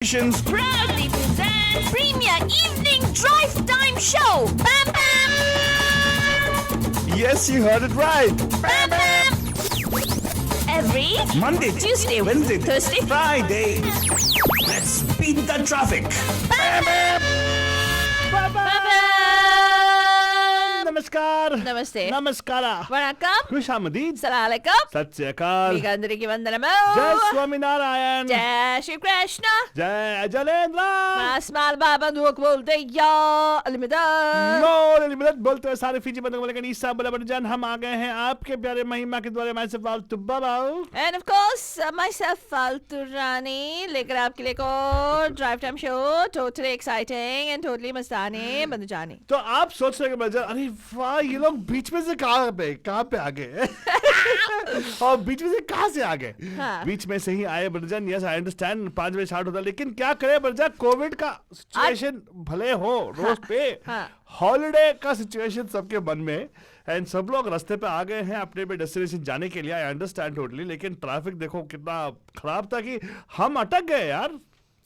Communications proudly present Premier Evening Drive Time Show. Bam Bam! Yes, you heard it right. Bam Bam! Every Monday, Tuesday, Wednesday, Thursday, Friday. Let's beat the traffic. Bam Bam! Bam Bam Bam! नमस्कार Namaste. नमस्कारा Vanakkam. खुश आमदीद Assalamu alaikum. सत श्री अकाल మీకు అందరికీ వందనము. जय स्वामीनारायण जय श्री कृष्ण. जय जलेंद्र Asmal Baba Duk bolte ya almida. मोर मिलत बोलते हुए सारे फीजी बंदों को ईसा बोले बड़जान हम आ गए हैं आपके प्यारे महिमा के द्वारा मैं से फालतू बाबा And of course, myself Faltu Rani लेकर आपके लिए को drive time show totally exciting and totally मस्तानी बंद जानी. तो आप सोच रहे हैं बड़जान अरे वाह ये लोग बीच में से कहाँ पे आ गए और बीच में से कहाँ से आ गए हाँ. बीच में से ही आए बड़जान यस आई अंडरस्टैंड 5 बजे स्टार्ट होता है लेकिन क्या करे बड़जान कोविड का सिचुएशन भले हो रोज पे हाँ. हॉलिडे का सिचुएशन सबके मन में एंड सब लोग रास्ते पे आ गए हैं अपने पे डेस्टिनेशन जाने के लिए आई अंडरस्टैंड टोटली लेकिन ट्रैफिक देखो कितना खराब था कि हम अटक गए यार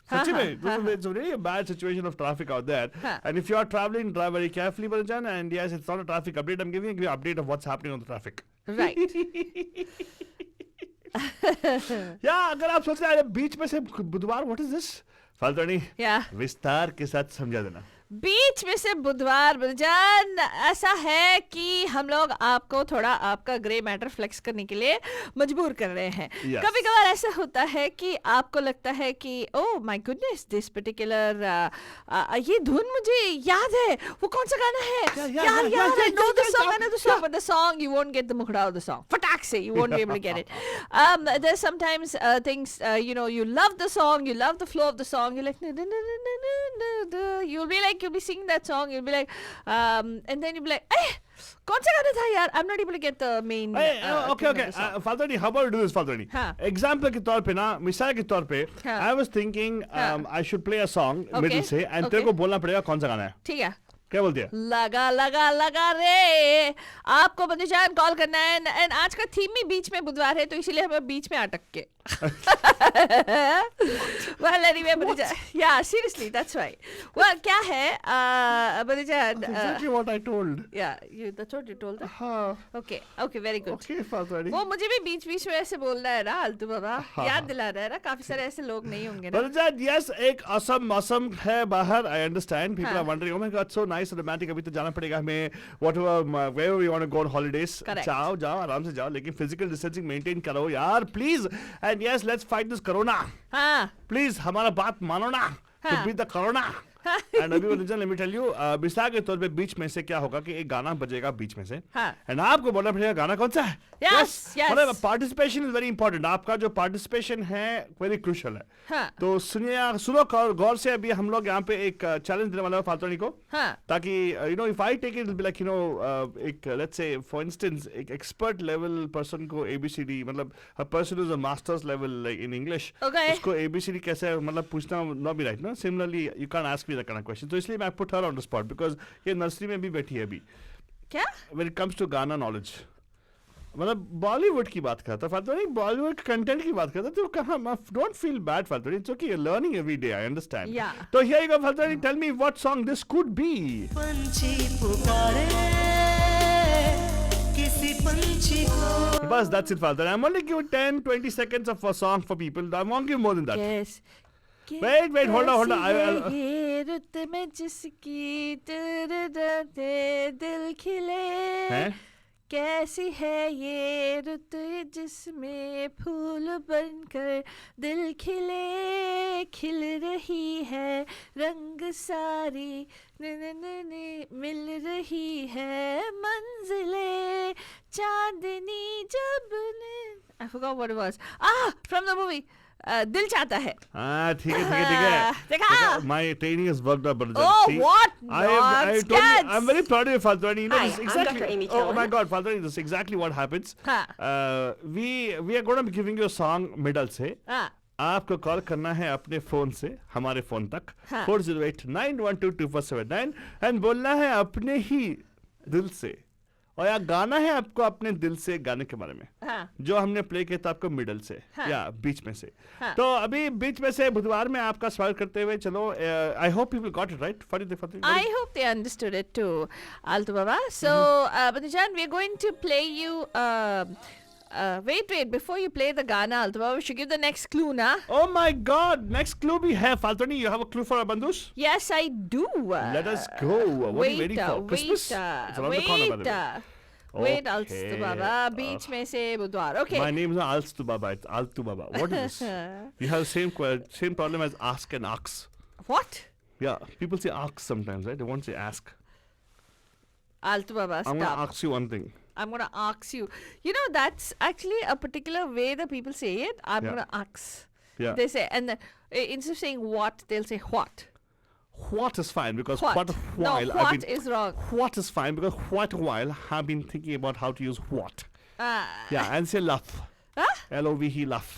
सच्ची में it's really a bad situation of traffic out there and if you are traveling drive very carefully Balajan and yes it's not a traffic update I'm giving you an update of what's happening on the traffic Right. या अगर आप सोच रहे हैं बीच में से बुधवार what is this फालतू नहीं Yeah. विस्तार के साथ समझा देना बीच में से बुधवार बलजान ऐसा है कि हम लोग आपको थोड़ा आपका ग्रे मैटर फ्लेक्स करने के लिए मजबूर कर रहे हैं. Yes. कभी कभार ऐसा होता है कि आपको लगता है कि oh my goodness this particular ये धुन मुझे याद है वो कौन सा गाना है यार I know the song I know the song but the song you won't get the mukhda of the song फटाक से you won't be able to get it. There's sometimes things you know you love the song you love the flow of the song you're like you'll be singing that song you'll be like and then you'll be like कौन सा गाना था यार I'm not able to get the main okay फालतू how about we do this फालतू हाँ. Example के तौर पे ना मिसाल के तौर पे हाँ. I was thinking I should play a song Okay. Middle से एंड Okay. तेरे को बोलना पड़ेगा कौन सा गाना है ठीक है क्या बोलती है लगा लगा लगा रे आपको बंदीजान कॉल करना है एंड आज का थीम ही बीच में बुधवार है तो इसीलिए हमें बीच में अटक के well anyway बंदीजान yeah seriously that's why well क्या है बंदीजान exactly what I told yeah that's what you told them हाँ okay very good okay फालतू वो मुझे भी बीच बीच में ऐसे बोल रहा है ना आलतू बाबा याद दिला रहा है ना काफी सारे ऐसे लोग नहीं होंगे ना बलजान यस एक असम मौसम है बाहर आई अंडरस्टैंड पीपल हाँ. Are wondering oh my god so nice romantic अभी तो जाना पड़ेगा हमें whatever where we want to go on holidays Correct. जाओ आराम से जाओ लेकिन फिजिकल डिस्टेंसिंग मेंटेन करो यार please and yes let's fight this corona हाँ प्लीज हमारा बात मानो ना हाँ. To be the corona and अभी reason let me tell you मिसाल के तौर पे बीच में से क्या होगा कि एक गाना बजेगा बीच में से हाँ. एंड आपको बोलना पड़ेगा गाना कौन सा है Yes, yes. Participation is very important आपका जो पार्टिसिपेशन है वेरी क्रूशियल है हाँ. तो सुनो गौर से अभी हम लोग यहाँ पे एक चैलेंज देने वाला है फालतू को हाँ. ताकि you know if I take it be like you know एक लेट्स से फॉर इंस्टेंस एक एक्सपर्ट लेवल पर्सन को एबीसीडी मतलब a person is a masters level like in English Okay. उसको एबीसीडी कैसे मतलब पूछना नॉट बी राइट ना similarly you can ask me that kind of question तो इसलिए मैं put her on the spot because ये नर्सरी में भी बैठी है अभी क्या व्हेन इट कम्स टू गाना नॉलेज मतलब बॉलीवुड की बात करता फालतू नहीं बॉलीवुड कंटेंट की बात करता तो कहाँ डोंट फील बैड फालतू it's okay you are learning every day I understand Yeah. तो हियर यू गो फालतू tell me what song this could be पंछी पुकारे किसी पंछी को बस दैट्स इट फालतू I am only give 10-20 seconds of a song for people I won't give more than that Yes. Wait, hold on. ये रुत में जिसकी दिल खिले हैं? कैसी है ये रुत जिसमें फूल बनकर दिल खिल रही है रंग सारी मिल रही है मंजिले चांदनी जब I forgot what it was. From the movie. दिल चाहता है. हाँ ठीक है देखा? My training has worked out but Oh, what? I'm very proud of you Faltwani. You know, Hi, this I'm exactly Dr. Amy oh my Chellan. god Faltwani this is exactly what happens हाँ. we are going to be giving you a song middle से हाँ. आपको call करना है अपने phone से हमारे phone तक हाँ. 4089122479 एंड बोलना है अपने ही दिल से और यार गाना है आपको अपने दिल से गाने के बारे में, हाँ जो हमने प्ले किया था आपको मिडल से हाँ। या बीच में से। हाँ। तो अभी बीच में से बुधवार में आपका स्वागत करते हुए चलो, I hope people got it right. I hope they understood it too, Alto Baba. So, Bandujan, we're going to play you. Wait. Before you play the Ghana, Alto Baba, we should give the next clue, na? Oh my God! Next clue we have. Faltoni, you have a clue for our bandus? Yes, I do. Let us go. What are you waiting for? Christmas? It's around the corner, by the way. Wait, Alto Okay. Baba. Beach mein se budwar. Okay. My name is not Alstu Baba. It's Altu Baba. What is this? You have the same problem as ask and ox. What? Yeah, people say ox sometimes, right? They won't say ask. Alto Baba, I'm gonna stop. ask you one thing. I'm gonna ask you. You know, that's actually a particular way that people say it. I'm Yeah. gonna ask. Yeah. They say, and then instead of saying what, they'll say what. What is fine because What? quite a No, while what I've been. is wrong. What is fine because quite a while I've been thinking about how to use what. Yeah, and say love. Huh? Love, love.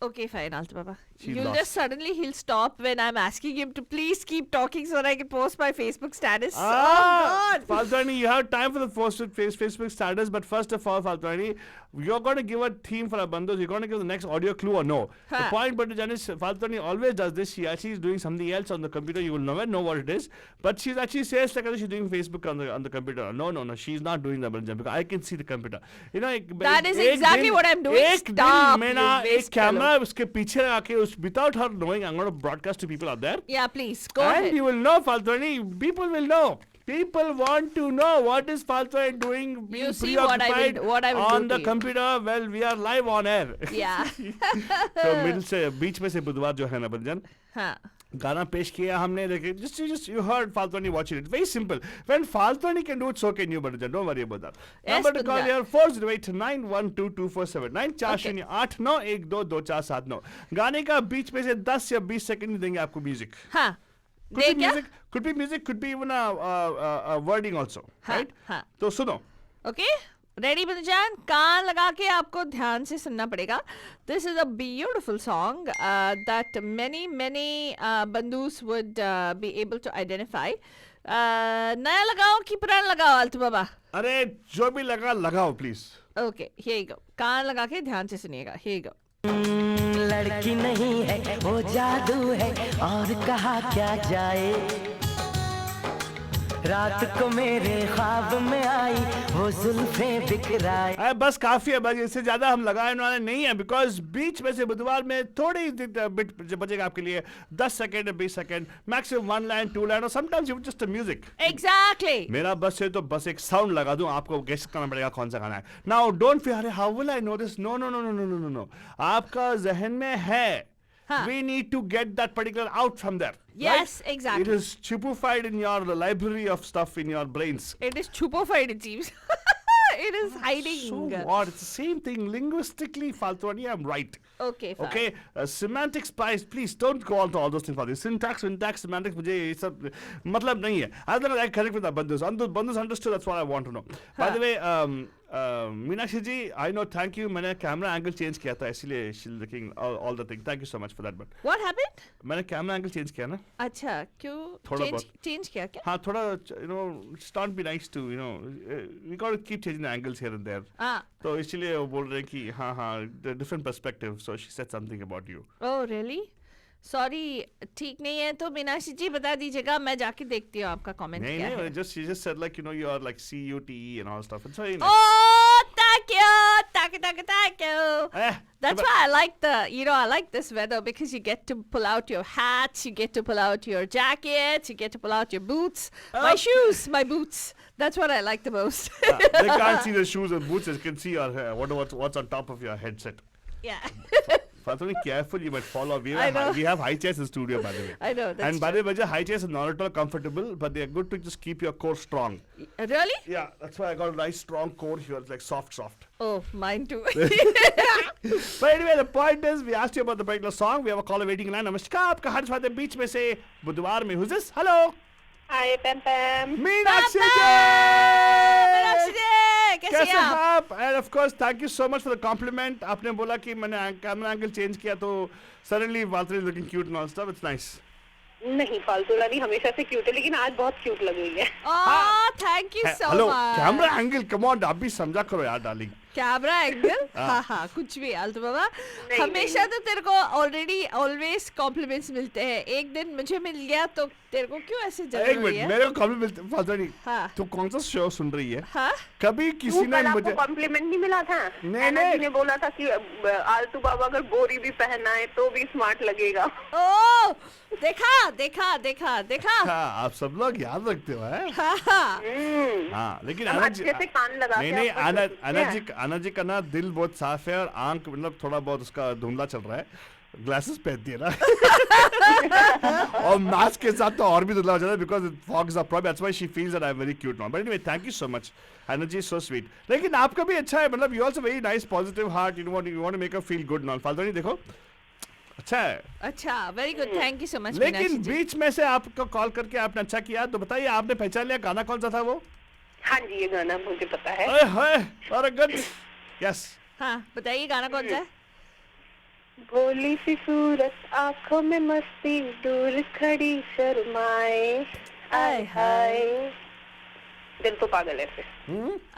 Okay, fine, Alto Baba. She You'll lost. just suddenly he'll stop when I'm asking him to please keep talking so that I can post my Facebook status. Oh God! Faltani, you have time for the Facebook status, but first of all, Faltani, you're going to give a theme for our bandus. You're going to give the next audio clue or no? The Huh. point, but Janice, Faltani always does this. She actually is doing something else on the computer. You will never know what it is. But she's actually says like she's doing Facebook on the computer. No. She's not doing that, because I can see the computer. You know, That is exactly what I'm doing. Stop, मैं ना you एक waste fellow. Camera उसके पीछे लगा के उस without her knowing, I'm going to broadcast to people out there. Yeah, please go And ahead. you will know, Faltoni. People will know. People want to know what is Faltoni doing, being You see what I will- preoccupied what I will on do the to you. computer. Well, we are live on air. Yeah. तो middle से बीच में से बुधवार जो है ना बंजन, हाँ. गाना पेश किया हमने, देखे just you heard Faltoni watching it. Very simple. When Faltoni can do it, so can you, Banjan. Don't worry about that. Yes, Number to call Banjan. here 408912247 4089249 गाने का बीच में से 10 या 20 सेकंड देंगे आपको म्यूजिक. हाँ. Could दे be क्या? music, could be even a wording also, हाँ, right? हाँ. तो सुनो. Okay? Ready, Bandujan? कान लगा के आपको ध्यान से सुनना पड़ेगा. This is a beautiful song that many bandus would be able to identify. नया लगाओ कि पुराना लगाओ, Alto Baba? अरे जो भी लगाओ please. Okay, here you go. कान लगा के ध्यान से सुनिएगा. Here you go. लड़की नहीं है वो जादू है और कहा क्या जाए रात को मेरे ख्वाब में आई वो जुल्फें बिखराए अरे बस काफी है, बस इससे ज्यादा हम लगाने वाले नहीं है, बिकॉज बीच में से बुधवार में थोड़ी बिट बचेगा आपके लिए. 10 second 20 second maximum 1 line 2 line और sometimes you just music. Exactly. मेरा बस है तो बस एक साउंड लगा दूं, आपको गेस करना पड़ेगा कौन सा गाना है. नाउ डोंट फील अरे how will I know this. No, आपका जहन में है. हाँ. We need to get that particular out from there. Yes, right? exactly. It is chupified in your library of stuff in your brains. It is chupified, it seems. It is hiding. So what? It's the same thing. Linguistically, Faltoni, I'm right. Okay, fine. Okay, semantics, please don't go on to all those things for this. Syntax, semantics, मुझे ये सब मतलब नहीं है. As long as I connect with the bandus, bandus understood. That's what I want to know. By the way, Meenakshi ji, I know. Thank you. मैंने camera angle change किया था, इसलिए she's looking all the thing. Thank you so much for that. But What happened? मैंने camera angle change किया ना. अच्छा, क्यों? थोड़ा बहुत. Change किया क्या? हाँ थोड़ा, just don't be nice to, we got to keep changing the angles here and there. Ah. तो इसलिए वो बोल रहे हैं कि हाँ the different perspective. So she said something about you. Oh, really? Sorry, ठीक नहीं है तो मीनाक्षी जी बता दीजिएगा, मैं जाके देखती हूँ आपका कमेंट क्या है. नहीं, she just said like you are like CUTE and all stuff. It's very nice. Oh, thank you. Eh, That's but- why I like I like this weather because you get to pull out your hats, you get to pull out your jackets, you get to pull out your boots, my shoes, my boots. That's what I like the most. They can't see the shoes and boots. They can see your what's on top of your headset. Yeah. Faltoni, careful, you might fall off. I know. We have high chairs in the studio, by the way. I know, that's And by the way, high chairs are not at all comfortable, but they are good to just keep your core strong. Really? Yeah, that's why I got a nice strong core here. It's like soft. Oh, mine too. But anyway, the point is, we asked you about the particular song. We have a caller waiting in line. Namaskar, आपका हर स्वाद बीच में से बुधवार में. Who's this? Hello. Hi, Pam Pam. Meenakshi Meenakshi जी. जी, कैसे कैसे हैं आप? आप? And of course, thank you so much for the compliment. आपने बोला कि मैंने कैमरा एंगल चेंज किया तो suddenly Valtteri is looking cute and all stuff. It's nice. नहीं, फालतू रानी हमेशा से क्यूट है, लेकिन आज बहुत क्यूट लग रही है। Thank you so hello much. Camera angle, come on, आप भी समझा करो यार डार्लिंग। कैमरा एंगल, हाँ हाँ कुछ भी आलतू बाबा, नहीं, हमेशा तो तेरे को ऑलरेडी ऑलवेज कॉम्प्लीमेंट्स मिलते हैं, एक दिन मुझे मिल गया तो तेरे को क्यों ऐसे जल एक रही मिनट, है? मेरे को कॉम्प्लीमेंट फालतू नहीं। हाँ। तू कौन सा शो सुन रही है? हाँ कभी किसी ने कल मुझे आपको कॉम्प्लीमेंट नहीं मिला था? नहीं, ऐना नहीं। जी ने बोला था कि आलतू बाबा अगर बोरी भी पहनाए तो भी स्मार्ट लगेगा। ओ देखा देखा देखा देखा। हाँ, आप सब लोग याद रखते हो है? हाँ हाँ हाँ, लेकिन हम आना जी, अच्छे से कान लगा नहीं के नहीं, आपको आना सुनते आना हैं। जी, आना जी का ना दिल बहुत साफ है और आंख मतलब थोड़ा बहुत उसका धुंधला चल रहा है, ग्लासेस पहनती है ना और मास्क के साथ तो और भी धुंधला हो जाता है because fog is a problem, that's why she feels that I am very cute now, but anyway thank you so much, energy is so sweet. लेकिन आपका भी अच्छा है, मतलब you also very nice positive heart, you want to make a feel good now, फालतू नहीं, देखो अच्छा है। अच्छा very good, thank you so much. लेकिन बीच में से आपको कॉल करके आपने अच्छा किया, तो बताइए आपने पहचान लिया गाना कौन सा था वो? हाँ जी, ये गाना मुझे पता है। ओए होए, अरे गुड, यस। हाँ बताइए गाना कौन सा है? भोली सी सूरत, आंखों में मस्ती, दूर खड़ी शर्माए, आय हाय, दिल तो पागल है फिर।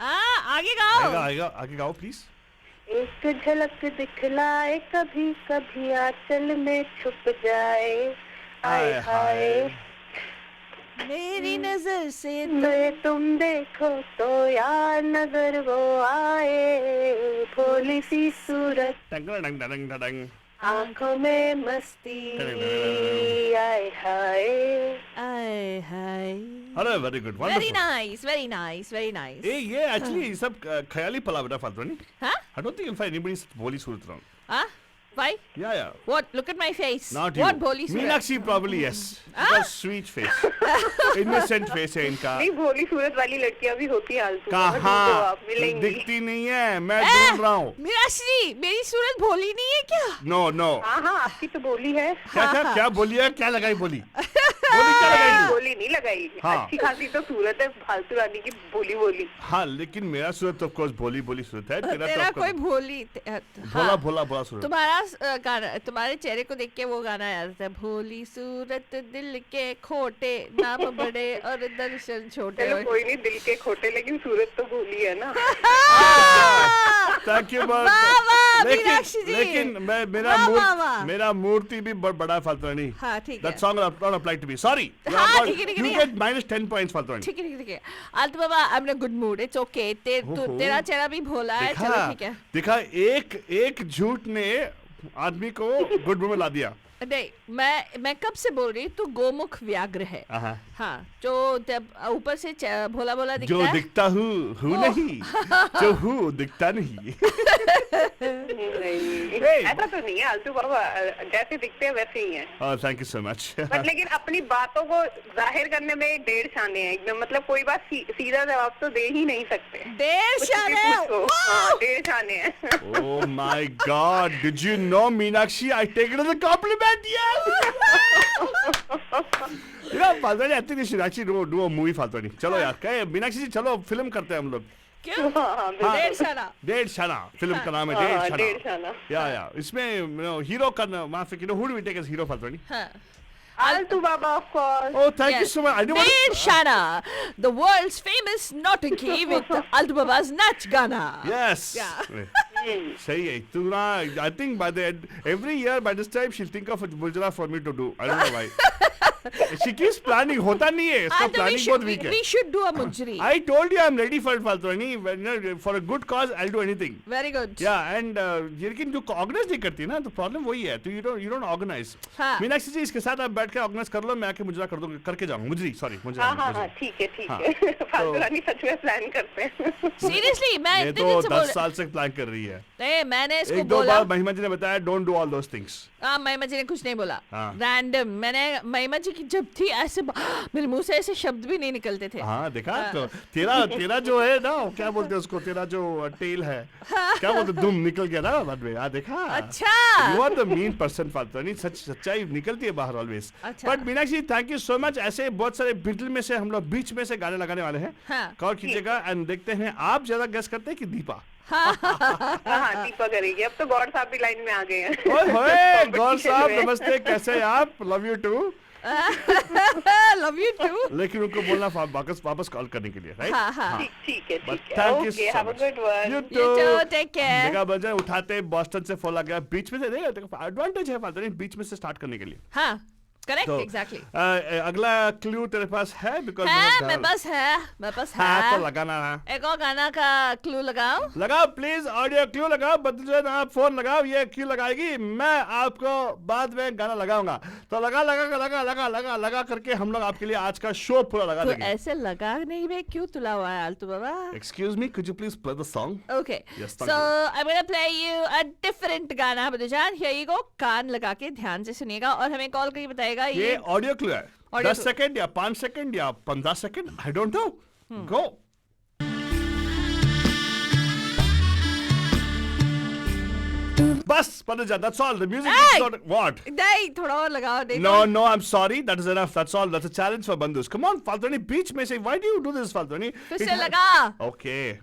आगे गाओ। आएगा आएगा, आगे गाओ प्लीज। एक झलक दिखलाए, कभी कभी आंचल में छुप जाए, आय हाय, मेरी नजर से मैं तुम देखो तो यार नजर वो आए, भोली सी सूरत, टंग टंग टंग टंग। आंखों में मस्ती, आय हाय। आय हाय। अरे very good, very wonderful. Nice very nice very nice. ये एक्चुअली सब ख्याली पला बेटा फालतू नहीं। हाँ I don't think you'll find anybody भोली सूरत around. हाँ Why? Yeah, yeah. What? Look at my face. Not What you. भोली सूरत? Meenakshi probably yes. She's got sweet face. Innocent face है इनका। नहीं, भोली सूरत वाली लड़कियां भी होती है आलतू, तो कहाँ? आप मिलेंगी। दिखती नहीं है, मैं ढूंढ रहा हूँ। मीनाक्षी, मेरी सूरत भोली नहीं है क्या? No, no. हाँ हाँ, आपकी तो बोली है। क्या बोली है? क्या लगाई बोली? बोली क्या लगाई? बोली नहीं लगाई, हाँ। अच्छी खासी तो सूरत है फालतू रानी की, बोली बोली। हाँ, लेकिन मेरा सूरत तो of course भोली सूरत है। तेरा तेरा तो कोई भोली भोला भोला भोला सूरत। तुम्हारा गाना, तुम्हारे चेहरे को देख के वो गाना याद आता है, भोली सूरत दिल के खोटे, नाम बड़े और दर्शन छोटे। चलो कोई नहीं, दिल के खोटे, लेकिन सूरत तो भोली है ना। थैंक यू वाह, वाह, मीनाक्षी जी। लेकिन वाह, वाह, वाह। मेरा मूर्ति भी बड़ा फालतू नहीं। हाँ, ठीक That है। song not apply to me. Sorry. हाँ, ठीक है, ठीक है, You ठीक है। get minus 10 points फालतू नहीं। ठीक है ठीक है Aaltu Baba, I am in a good mood, it's okay. ओहो। तेरा चेहरा भी भोला है, चलो ठीक है। देखा, एक झूठ ने आदमी को गुड मूड में ला दिया। नहीं, मैं कब से बोल रही हूँ, तू गोमुख व्याघ्र है। हाँ। हाँ, जो जब ऊपर से भोला भोला दिखता जो है। दिखता हूँ नहीं, जो हूँ दिखता नहीं। नहीं, Hey. ऐसा तो नहीं है आलतू बाबा, जैसे दिखते हैं वैसे ही है। Oh, thank you so much. But लेकिन अपनी बातों को जाहिर करने में डेढ़ शाने हैं एकदम, मतलब कोई बात सीधा जवाब तो दे ही नहीं सकते। देर कुछ भी शाने। पूछो, हाँ, डेढ़ शाने हैं। Oh my God! Did you know, Meenakshi? I take it as a compliment. Yes. You know, फालतू I think we should actually do a movie फालतू नहीं। चलो यार, कहे मीनाक्षी जी, चलो फिल्म करते हैं हम लोग। क्यों? हाँ, बिल्कुल। देर शाना। डेढ़ शाना फिल्म का नाम है, हाँ, डेढ़ डेढ़ शाना। शाना। या इसमें हीरो का माफी, who do we take as hero फालतू नहीं? हाँ। Aaltu Baba of course. Oh, thank you Yes. so much. I didn't want there to... Shana, the world's famous Naughty with Altu Baba's Nach Gana. Yes. Yeah. सही है तू ना। I think by the end, every year by this time she'll think of a Mujra for me to do. I don't know why. She keeps planning, होता नहीं है, इसका Altu, planning बहुत weak है। we should do a Mujri. I told you I'm ready for it फालतू, for a good cause I'll do anything. Very good. Yeah, and लेकिन जो organise नहीं करती ना, तो प्रॉब्लम वही है, तो you don't organize. हाँ। मीनाक्षी जी, इसके साथ आप बैठ के ऑर्गेनाइज कर लो, मैं आके मुजरा कर दूंगा, करके जाऊंगा, मुजरी, सॉरी, मुजरा। हाँ हाँ हाँ, ठीक है ठीक हाँ, है। फालतू तो- रानी सच में प्लान करते हैं। Seriously, मैं ये इतने तो दिन से 10 साल से प्लान कर रही है। नहीं, मैंने इसको एक दो बोला। बार महिमा जी ने बताया, don't do all those things. हाँ, महिमा जी ने कुछ नहीं बोला, हाँ। रैंडम। मैंने महिमा जी की जब थी ऐसे मेरे मुंह से ऐसे शब्द भी नहीं निकलते थे। हाँ, देखा तो तेरा जो है ना, क्या बोलते हैं उसको, तेरा जो टेल है, क्या बोलते, दुम निकल गया ना बाद में। हाँ, देखा। अच्छा। You are the mean person फालतू नहीं, सच्चाई निकलती है बाहर ऑलवेज। अच्छा। But Meenakshi, thank you so much. ऐसे बहुत सारे मिडिल में से हम लोग बीच में से गाने लगाने वाले हैं। हाँ। कॉल कीजिएगा एंड देखते हैं आप ज्यादा गेस करते हैं कि दीपा। हाँ हाँ, दीपा करेगी। अब तो गौर साहब भी लाइन में आ गए हैं। ओए होए, गौर Competition साहब में। नमस्ते, कैसे हैं आप? Love you too. Love you too. लेकिन उनको बोलना वापस कॉल करने के लिए, राइट? हाँ। ठीक है But ठीक है thank you okay so have a much. Good one You You too. too, take care. देखा बजा उठाते बॉस्टन से फोन लगा बीच में से, देखो एडवांटेज है फालतू नहीं बीच में से स्टार्ट करने के लिए। हाँ, करेक्ट, तो, एग्जैक्टली। अगला क्लू तेरे पास है? बिकॉज है, मेरे पास है। तो लगाना है। एक और गाना का क्लू लगाओ। लगाओ प्लीज, ऑडियो क्लू लगाओ, बदल आप फोन लगाओ, ये क्लू लगाएगी, मैं आपको बाद में गाना लगाऊंगा। तो लगा करके हम लोग आपके लिए आज का शो पूरा लगा तो देंगे। ऐसे लगा नहीं में क्यों तुला हुआ है Aaltu Baba? Excuse me, could you please play the song? Okay. Yes, thank So you. I'm gonna play you a different गाना बदजान। Here you go. कान लगा के ध्यान से सुनिएगा और हमें कॉल करके बताएगा ये ऑडियो क्लू है। Audio 10 clue. सेकंड या 5 सेकंड या 15 सेकंड, आई डोंट नो। गो। बस बदल that's all, the music Hey! Is not what. नहीं, थोड़ा और लगाओ। नहीं No, no, I'm sorry. That is enough. That's all. That's a challenge for Bandus. Come on, Faltoni, beach में से. Why do you do this, Faltoni? फिर It से ha- लगा। Okay.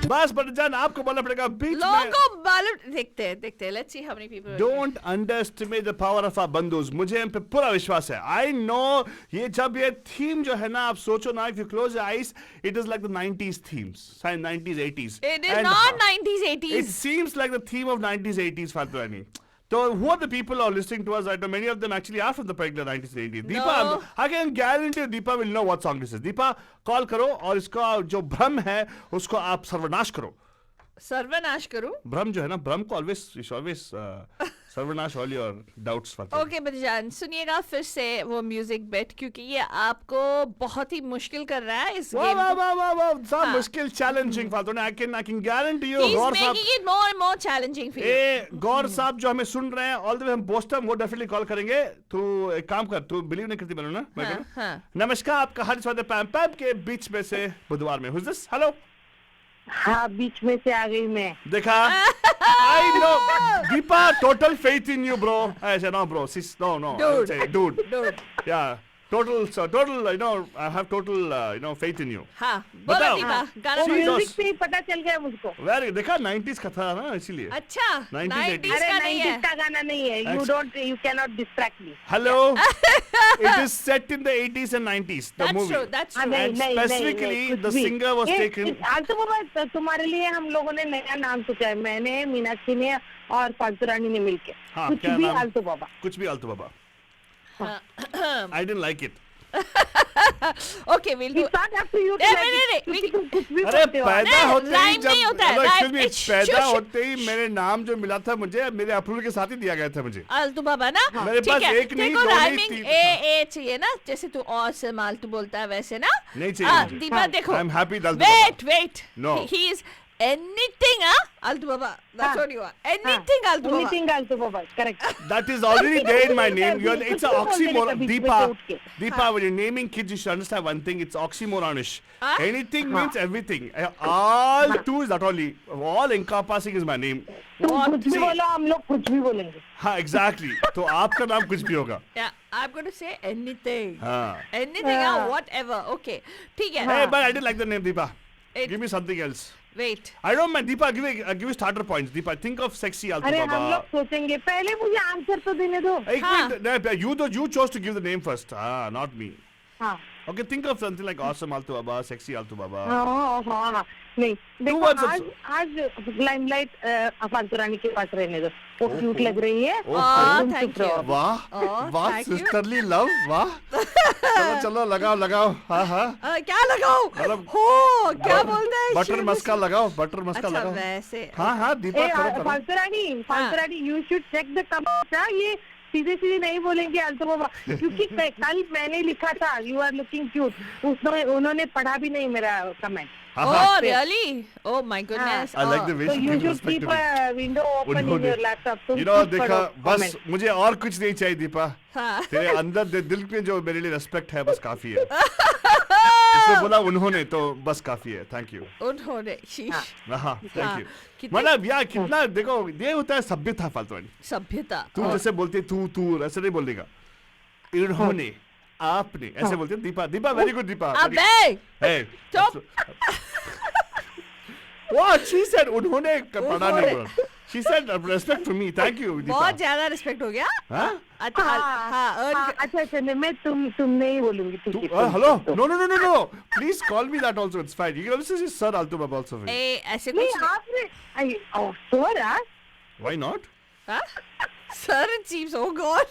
बस बटजान, आपको बोलना पड़ेगा बीच लोगों में। को मालूम। देखते हैं। Let's see how many people. Don't underestimate the power of our बंधुस। मुझे इन पे पूरा विश्वास है। I know ये जब ये थीम जो है ना, आप सोचो ना, if you close your eyes, it is like the 90s themes, 90s, 80s. It is And not 90s, It 80s. seems like the theme of 90s, 80s, Fatwani. So who are the people who are listening to us right now? Many of them actually are from the particular 90s, 80s. No. Deepa, I can guarantee you Deepa will know what song this is. Deepa, call करो और इसका जो भ्रम है उसको आप सर्वनाश करो। सर्वनाश करूं? भ्रम जो है ना, भ्रम को always सर्वनाश all your doubts, Fatwani. Okay बदजान, सुनिएगा फिर से वो म्यूजिक बेट, क्योंकि ये आपको बहुत ही मुश्किल कर रहा है इस वाह गेम वाह को। वाह वाह वाह, सब हाँ. मुश्किल challenging Fatwani. I can guarantee you. He's गौर साहब, making it more and more challenging for you. ए गौर साहब जो हमें सुन रहे हैं ऑल द वे हम बोस्टन, वो डेफिनेटली कॉल करेंगे। तू एक काम कर, तू बिलीव नहीं करती बनो ना, मैं हाँ, करूं? हाँ। नमस्कार, आपका हर स्वाद पैम पैम के बीच में से बुधवार में। Who's this? हेलो। हाँ बीच में से आ गई मैं। देखा? I know. Deepa, total faith in you, bro. ऐसे no, bro. Sis, no. Dude. Dude. Dude. Yeah. Total, I have total, faith in you. हाँ, बोलो बताओ। दीपा, गाना See, बोलो। म्यूजिक से ही पता चल गया मुझको। Very, देखा 90s का था ना, इसीलिए। अच्छा, 90s, 90s अरे का नहीं 90s है। का गाना नहीं है। You cannot distract me. Hello. It is set in the 80s and 90s. The That's movie. true, that's हाँ, true. नहीं, And नहीं, नहीं, specifically, नहीं, कुछ the भी। singer was ये- taken- आलतू बाबा, तुम्हारे लिए हम लोगों ने नया नाम सोचा है, मैंने, मीनाक्षी ने और फालतू रानी ने मिलके। हाँ, कुछ क्या भी नाम? आलतू बाबा। कुछ भी आलतू बाबा। I didn't like it. Okay, we'll do. It's not up to you to नहीं, like नहीं, it, नहीं, क्योंकि तुम कुछ भी अरे बोलते हो। पैदा नहीं, होते ही rhyme जब नहीं होता है, hello, rhyme- excuse me, it's पैदा shush. होते ही मेरे नाम जो मिला था मुझे, मेरे अप्रूवल के साथ ही दिया गया था मुझे। आलतू बाबा ना? मेरे ठीक पास है, एक नहीं, देखो दो नहीं, rhyming तीन- ए चाहिए ना, जैसे तू और से मालतू बोलता है वैसे ना? नहीं चाहिए मुझे। दीपा देखो। I'm happy that- Wait. No. He is anything, आलतू Baba. That's हाँ. what you are. Anything आलतू Baba. Anything आलतू Baba, correct. That is already there in my name. It's a कुछ भी बोलते oxymoron. नहीं कभी Deepa, सुबह उठ के। Deepa, when you're naming kids, you should understand one thing. It's oxymoronish. हाँ? Anything means everything. All two is not only. All encompassing is my name. तुम कुछ भी See- बोलो, हम लोग कुछ भी बोलेंगे। हाँ, exactly. तो आपका नाम कुछ भी होगा। Yeah, I'm going to say anything. हाँ. Anything, हाँ. whatever. Okay. ठीक है. Hey, but I didn't like the name, Deepa. It- Give me something else. Wait. I don't mind, Deepa. Give me starter points. Deepa, think of sexy Altu अरे हम Baba. लोग सोचेंगे, पहले मुझे answer तो देने दो। एक हाँ. minute, no, you chose to give the name first. Ah, not me. हाँ Okay, think of something like awesome Altu Baba, sexy Altu Baba. हाँ नहीं देखो, words आज आज लाइमलाइट फालतू रानी के पास रहने दो, वो क्यूट लग रही है। Oh, तुम thank चुप रहो। you. वाह Oh, वाह, thank you. सिस्टरली लव, वाह। चलो लगाओ, हाँ। क्या लगाओ? मतलब- हो, क्या बोलता है? बटर शिव मस्का लगाओ, बटर मस्का अच्छा लगाओ। वैसे। हाँ, दीपा करो। फालतू रानी, you should check the comments. ये सीधे नहीं बोलेंगे आलतू बाबा, क्योंकि कल मैंने लिखा था यू आर लुकिंग क्यूट, उन्होंने पढ़ा भी नहीं मेरा comment. Oh, really? Oh my goodness. I like the way So she you gives should respect keep to me. a window open in उन्होंने- your laptop. तुम You know, खुद देखा, पढ़ो बस comment. मुझे और कुछ नहीं चाहिए दीपा। हाँ. तेरे अंदर दिल में जो मेरे लिए रेस्पेक्ट है बस काफी है। इसने बोला उन्होंने, तो बस काफी है। Thank you. उन्होंने शीश। हाँ, हाँ, थैंक यू। कितने- मतलब यार कितना देखो, ये होता है सभ्यता फालतू वाली। सभ्यता। तू जैसे बोलती तू ऐसे नहीं बोलेगा। इन्होंने, आपने ऐसे बोलते हैं दीपा दीपा वेरी गुड दीपा अबे Hey, चुप। what she said उन्होंने पढ़ा नहीं बोला she said respect for me thank you Deepa बहुत ज्यादा रिस्पेक्ट हो गया। हाँ अच्छा हाँ earn- अच्छा अच्छा नहीं, मैं तुम नहीं बोलूंगी, ठीक है, तुम- hello no please call me that also it's fine you can also say sir Altubab also for you. ए, ऐसे नहीं कुछ आपने सर यार why not sir in chiefs oh god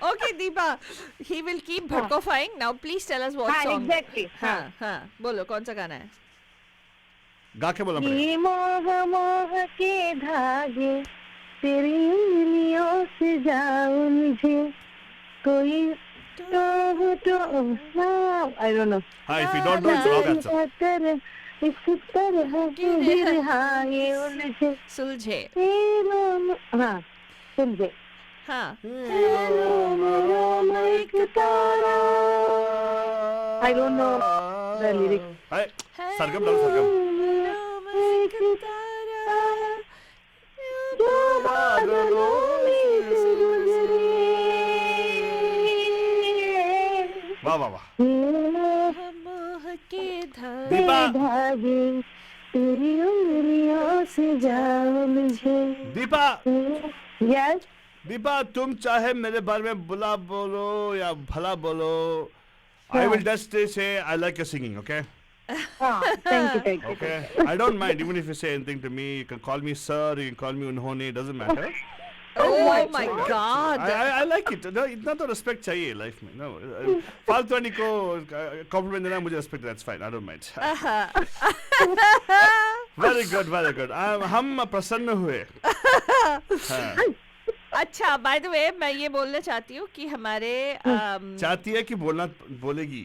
okay Deepa he will keep bhakofying now please tell us what हाँ song exactly हाँ हाँ बोलो कौन सा गाना है गा के बोला पड़ेगा ये मोह मोह के धागे तेरी उंगलियों से जाओ मुझे कोई आई डोंट नो हाँ if you don't know it's wrong answer इस तरह गिर हाँ ये उलझे सुलझे हाँ समझे हाँ एक तारा I don't know the lyrics hi सरगम डालो सरगम एक तारा वाह वाह वाह मोह के धागे दीपा धागे तेरी उंगलियों से जाओ मुझे दीपा यस दीपा तुम चाहे मेरे बारे में बुला बोलो या भला बोलो I will just say I like your singing okay हाँ thank you okay I don't mind even if you say anything to me you can call me sir you can call me unhone it doesn't matter oh my god I like it no इतना तो respect चाहिए life में no फालतू वाली को compliment देना मुझे respect that's fine I don't mind very good हम प्रसन्न हुए हाँ अच्छा बाय द वे मैं ये बोलना चाहती हूँ कि हमारे चाहती है कि बोलना बोलेगी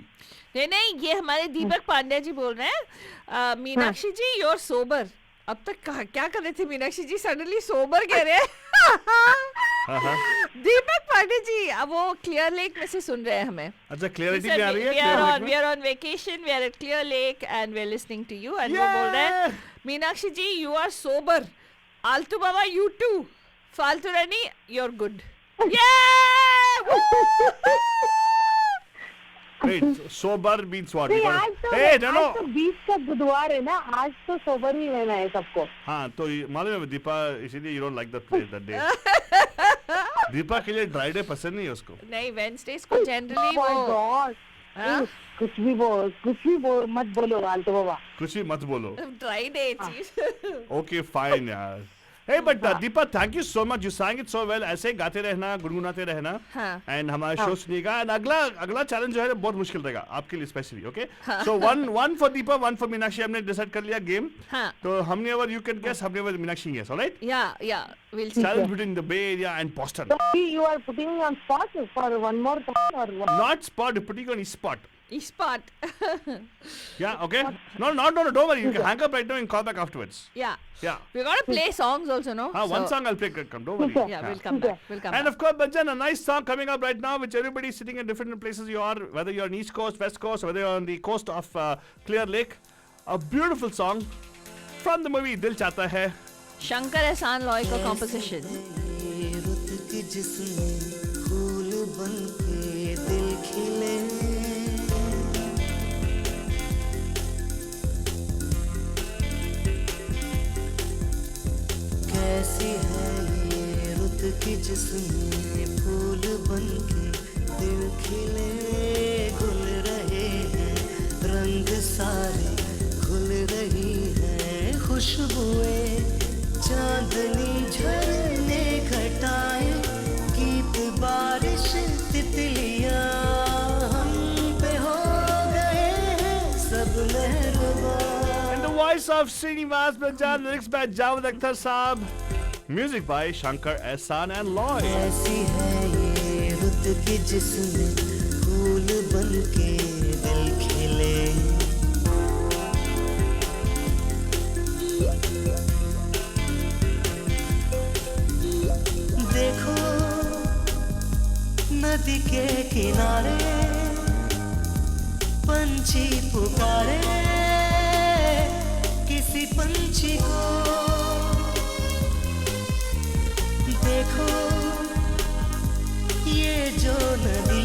नहीं ये हमारे दीपक पांडे जी बोल रहे हैं मीनाक्षी जी योर सोबर अब तक क्या कर रहे थे मीनाक्षी जी सडनली सोबर कह रहे हैं दीपक पांडे जी अब वो क्लियर लेक में से सुन रहे हैं हमें अच्छा क्लियरिटी भी आ रही we है are on vacation we are at Clear Lake and we are listening to you and वो बोल रहे हैं मीनाक्षी जी you are sober आलतू Baba you too फालतू रानी you're good yeah Wait, sober means what? नहीं, You आज gotta- तो Hey, no, आज तो 20 का बुधवार है ना, आज तो सोबर ही रहना है सबको। हाँ तो मालूम है दीपा इसीलिए you don't like that place that day. Deepa के लिए ड्राई डे पसंद नहीं है उसको. नहीं वेडनेसडेज को जनरली Oh my वो God! हाँ? कुछ भी मत बोलो आलतू बाबा। कुछ भी मत बोलो. ड्राई डे चीज Okay, fine यार. Hey, but Deepa, thank you so much. You sang it so well. ऐसे ही गाते रहना, गुनगुनाते रहना. हाँ. And हमारा शो सुनिएगा. And अगला चैलेंज जो है बहुत मुश्किल रहेगा आपके लिए specially. Okay? So one for Deepa, one for Meenakshi. हमने डिसाइड कर लिया गेम. हाँ. तो हमने अवर you can guess, हमने अवर Meenakshi guess. Alright? yeah we'll see Challenge between the Bay Area and Boston. So you are putting me on spot for one more time or what? Not spot, putting on his spot. spot Yeah, okay? No, don't worry. You can hang up right now and call back afterwards. yeah Yeah. we're gonna play songs also no One song I'll play. Come, don't worry. yeah we'll come back And of course, Banjan, a nice song coming up right now, which everybody is sitting in different places you are, whether you're on East Coast, West Coast, or whether you're on the coast of Clear Lake. A beautiful song from the movie Dil Chahta Hai. Shankar एहसान लॉय का composition रुत की जिसमें फूल बन के दिल खिले कैसी है ये रुत की जिसमें फूल बन के दिल खिले गुल रहे हैं रंग सारे खुल रही हैं खुशबुएं चांदनी झरने घटाए गीत बारिश तितलियां हम पे हो गए हैं सब मेहरबान And the voice of Srinivas Banjan, lyrics by Javed Akhtar Saab, music by Shankar Ehsan and Loy. ऐसी है ये रुत की जिसमें फूल बन के दिल खिले देखो नदी के किनारे पंछी पुकारे किसी पंछी को देखो ये जो नदी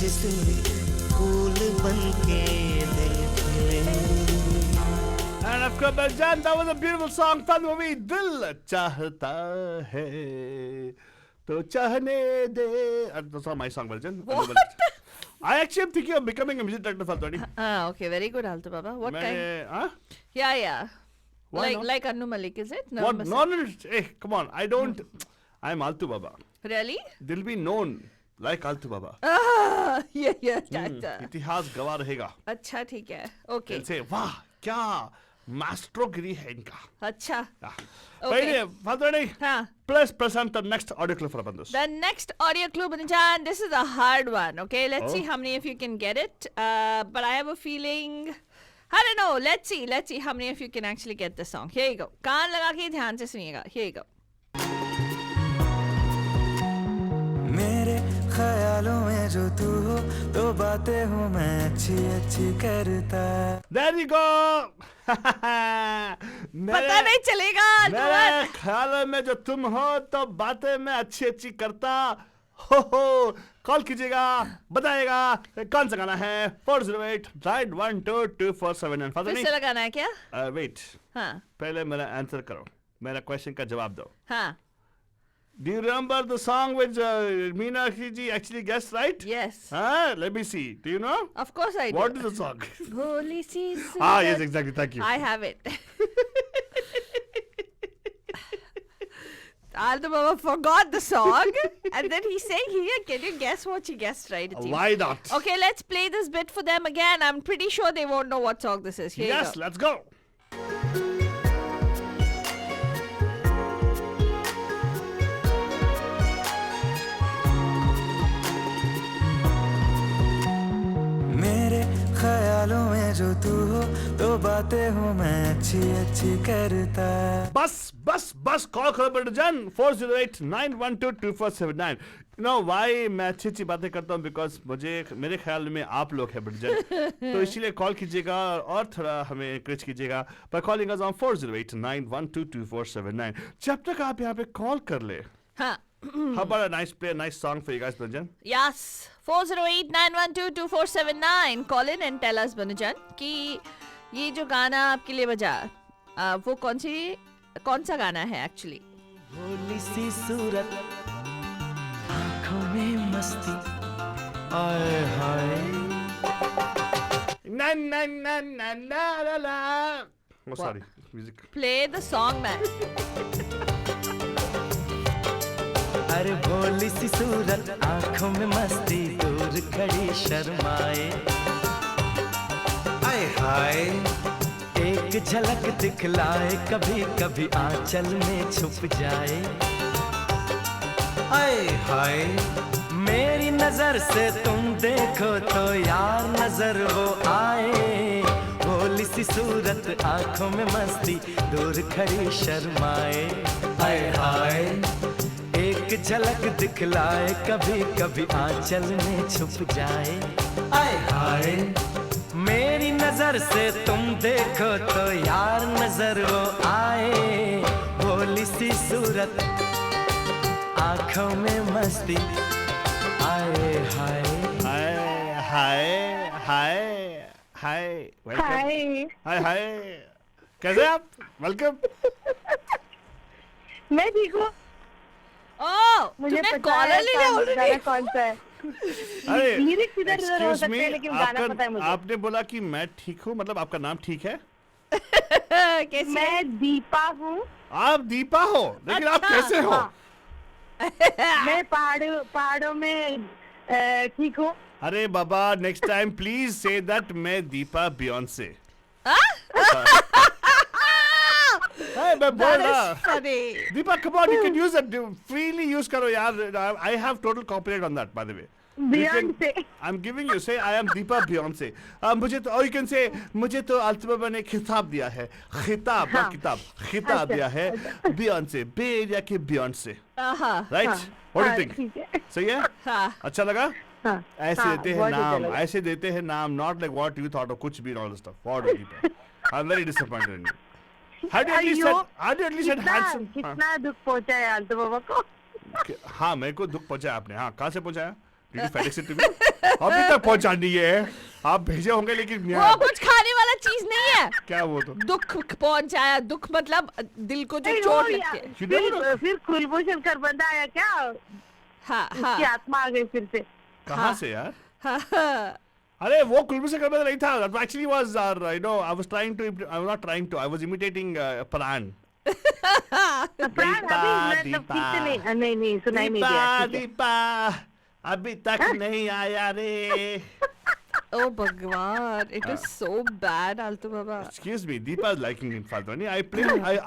जिसमें फूल बनके दिल खिले। And of course, Baljan, that was a beautiful song from the movie Dil Chahta Hai To Chahne De. That's not my song, Baljan. What? I actually am thinking of becoming a music director for Tony. Okay, very good, Alto Baba. What kind? Huh? Yeah. Why not? Like Annu Malik, is it? What? Must- No. Hey, come on. I don't. I'm Altu Baba. Really? They'll be known like Altu Baba. Yeah. इतिहास गवाह रहेगा. अच्छा ठीक है. Okay. They'll say, वाह, क्या मास्टरोगिरी है इनका. अच्छा. Okay. Pahile, फालतू नहीं. हाँ. Please present the next audio clip for Bandus. The next audio clue, Banjan, this is a hard one. Okay, let's see how many of you can get it. But I have a feeling, I don't know. Let's see how many of you can actually get the song. Here you go. कान लगा के ध्यान से सुनिएगा. Here you go. मेरे ख्यालों में जो तू हो तो बातें हूँ मैं अच्छी अच्छी करता। There you go. पता नहीं चलेगा. मेरे ख्यालों में जो तुम हो तो बातें मैं अच्छी अच्छी करता. हो कॉल कीजिएगा, बताइएगा कौन सा गाना है. 408-912-2479. फिर से लगाना है क्या? वेट, हाँ. पहले मेरा आंसर करो, मेरा क्वेश्चन का जवाब दो. हाँ. Do you remember the song which Meenakshi ji actually guessed right? Yes. Let me see. Do you know? Of course I do. What is the song? Holy season. Yes, exactly. Thank you. I have it. Aldo Baba forgot the song and then he's saying here, can you guess what she guessed right? It's easy. Why not? Okay, let's play this bit for them again. I'm pretty sure they won't know what song this is. Here you Yes, go. let's go. मेरे ख्यालों में जो तू हो तो बातें हूँ मैं अच्छी अच्छी करता। बस कॉल करो बटन 408-912-2479. You know why मैं अच्छी अच्छी बातें करता हूँ? बिकॉज मेरे ख्याल में आप लोग हैं बटन. तो इसीलिए कॉल कीजिएगा और थोड़ा हमें एनकरेज कीजिएगा by calling us on 408-912-2479. जब तक आप यहाँ पे कॉल कर ले. Huh. How about a nice song for you guys, Banjan? Yes. 408-912-2479. Call in and tell us, Banujan, कि ये जो गाना आपके लिए बजा वो कौन सा गाना है एक्चुअली? भोली सी सूरत आँखों में मस्ती आए हाय। Na na na na na la la. Oh, sorry, music. Play the song, man. अरे भोली सी सूरत आँखों में मस्ती दूर खड़ी शर्माए आए हाय। एक झलक दिखलाए कभी कभी आंचल में छुप जाए आए हाय। मेरी नजर से तुम देखो तो यार नजर वो आए। भोली सी सूरत आँखों में मस्ती दूर खड़ी शर्माए आए हाय। एक झलक दिखलाए कभी कभी आंचल में छुप जाए आए हाय। मेरी नजर से तुम देखो तो यार नजर वो आए। भोली सी सूरत आंखों में मस्ती आए हाय हाय हाय कैसे आप? वेलकम. मैं ठीक हूँ. मुझे तुमने पता कॉलर है ले लिया गाना ऑलरेडी? कौन सा है. अरे लिरिक्स इधर उधर हो excuse सकते me, हैं लेकिन गाना पता है मुझे. आपने बोला कि मैं ठीक हूँ, मतलब आपका नाम ठीक है? कैसे? मैं दीपा हूँ. आप दीपा हो, लेकिन आप अच्छा, कैसे हो? हाँ. मैं पहाड़ों में ठीक हूँ. अरे बाबा, next time please say that मैं दीपा बियॉन्से. मैं बोल रहा. Deepa, come on, you can use that. Freely use karo yaar. I have total copyright on that, by the way. Beyonce. I'm giving you, say I am Deepa Beyonce. मुझे तो, or you can say मुझे तो अल्तु बाबा ने खिताब दिया है. खिताब, हाँ. खिताब दिया है. Beyonce, बे एरिया के Beyonce. Right? हाँ. What do you हाँ, think? ठीक है. सही है? हाँ. अच्छा लगा? हाँ. ऐसे हाँ, देते हैं बहुत अच्छा नाम, लगा. ऐसे देते हैं नाम. Not like what you thought of कुछ भी all the stuff. What do you think? I'm very disappointed in you. Had you at least said handsome? कितना दुख पहुंचा है आल्तो बाबा को. हाँ, मेरे को दुख पहुंचाया आपने. हाँ, कहाँ से पहुंचाया? Did you FedEx it to me? अभी तक पहुंचानी है। आप भेजे होंगे लेकिन वो कुछ खाने वाला चीज नहीं है। क्या वो तो दुख पहुंचाया, दुख मतलब दिल को जो नहीं, चोट वो लगती है। फिर कुलभूषण कर बंदा आया क्या? हाँ उसकी हाँ आत्मा आ गई फिर से। कहाँ से यार? हाँ। अरे वो कुलबू से करना नहीं था। That actually was I was trying to I was imitating Pran. प्राण अभी मतलब ठीक से नहीं सुनाई नहीं दिया। ठीक है। दीपा अभी तक नहीं आया रे। Oh भगवान, it is so bad, आलतू Baba. Excuse me, Deepa is liking it, Faltoni.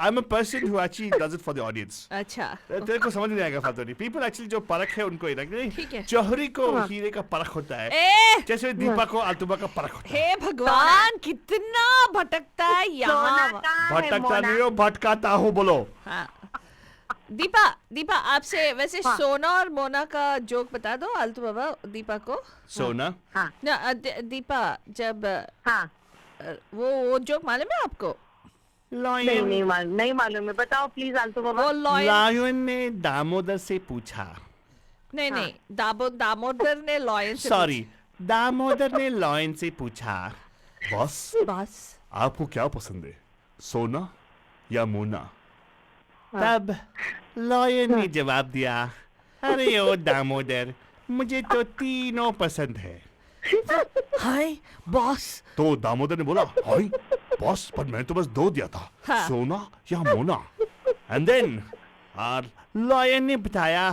I'm a person who actually does it for the audience. अच्छा, तेरे को समझ नहीं आएगा फातोनी। People actually जो परख है उनको ही रखते ठीक है। हैं। जौहरी को हीरे का परख होता है, ए जैसे दीपा को आलतुबा का परख होता है। हे भगवान, कितना भटकता है सोना यहाँ। कहाँ है भटकता मोना? नहीं हो, भटकाता हूँ बोलो। हाँ। दीपा आपसे वैसे सोना और मोना का जोक बता दो आलतू बाबा दीपा को। सोना हाँ ना दीपा जब हाँ वो जोक मालूम है आपको? नहीं मालूम है, बताओ प्लीज आलतू बाबा। वो लॉयन लायन ने दामोदर से पूछा। नहीं दामोदर ने लॉयन से सॉरी, दामोदर ने लॉयन से पूछा, बॉस बस आपको क्या पसंद है, सोना या मोना? तब लॉयन ने जवाब दिया, अरे ओ दामोदर, मुझे तो तीनों पसंद है। हाय बॉस। तो दामोदर ने बोला, हाय बॉस, पर मैं तो बस 2 दिया था, हाँ। सोना या मोना। एंड देन लॉयन ने बताया,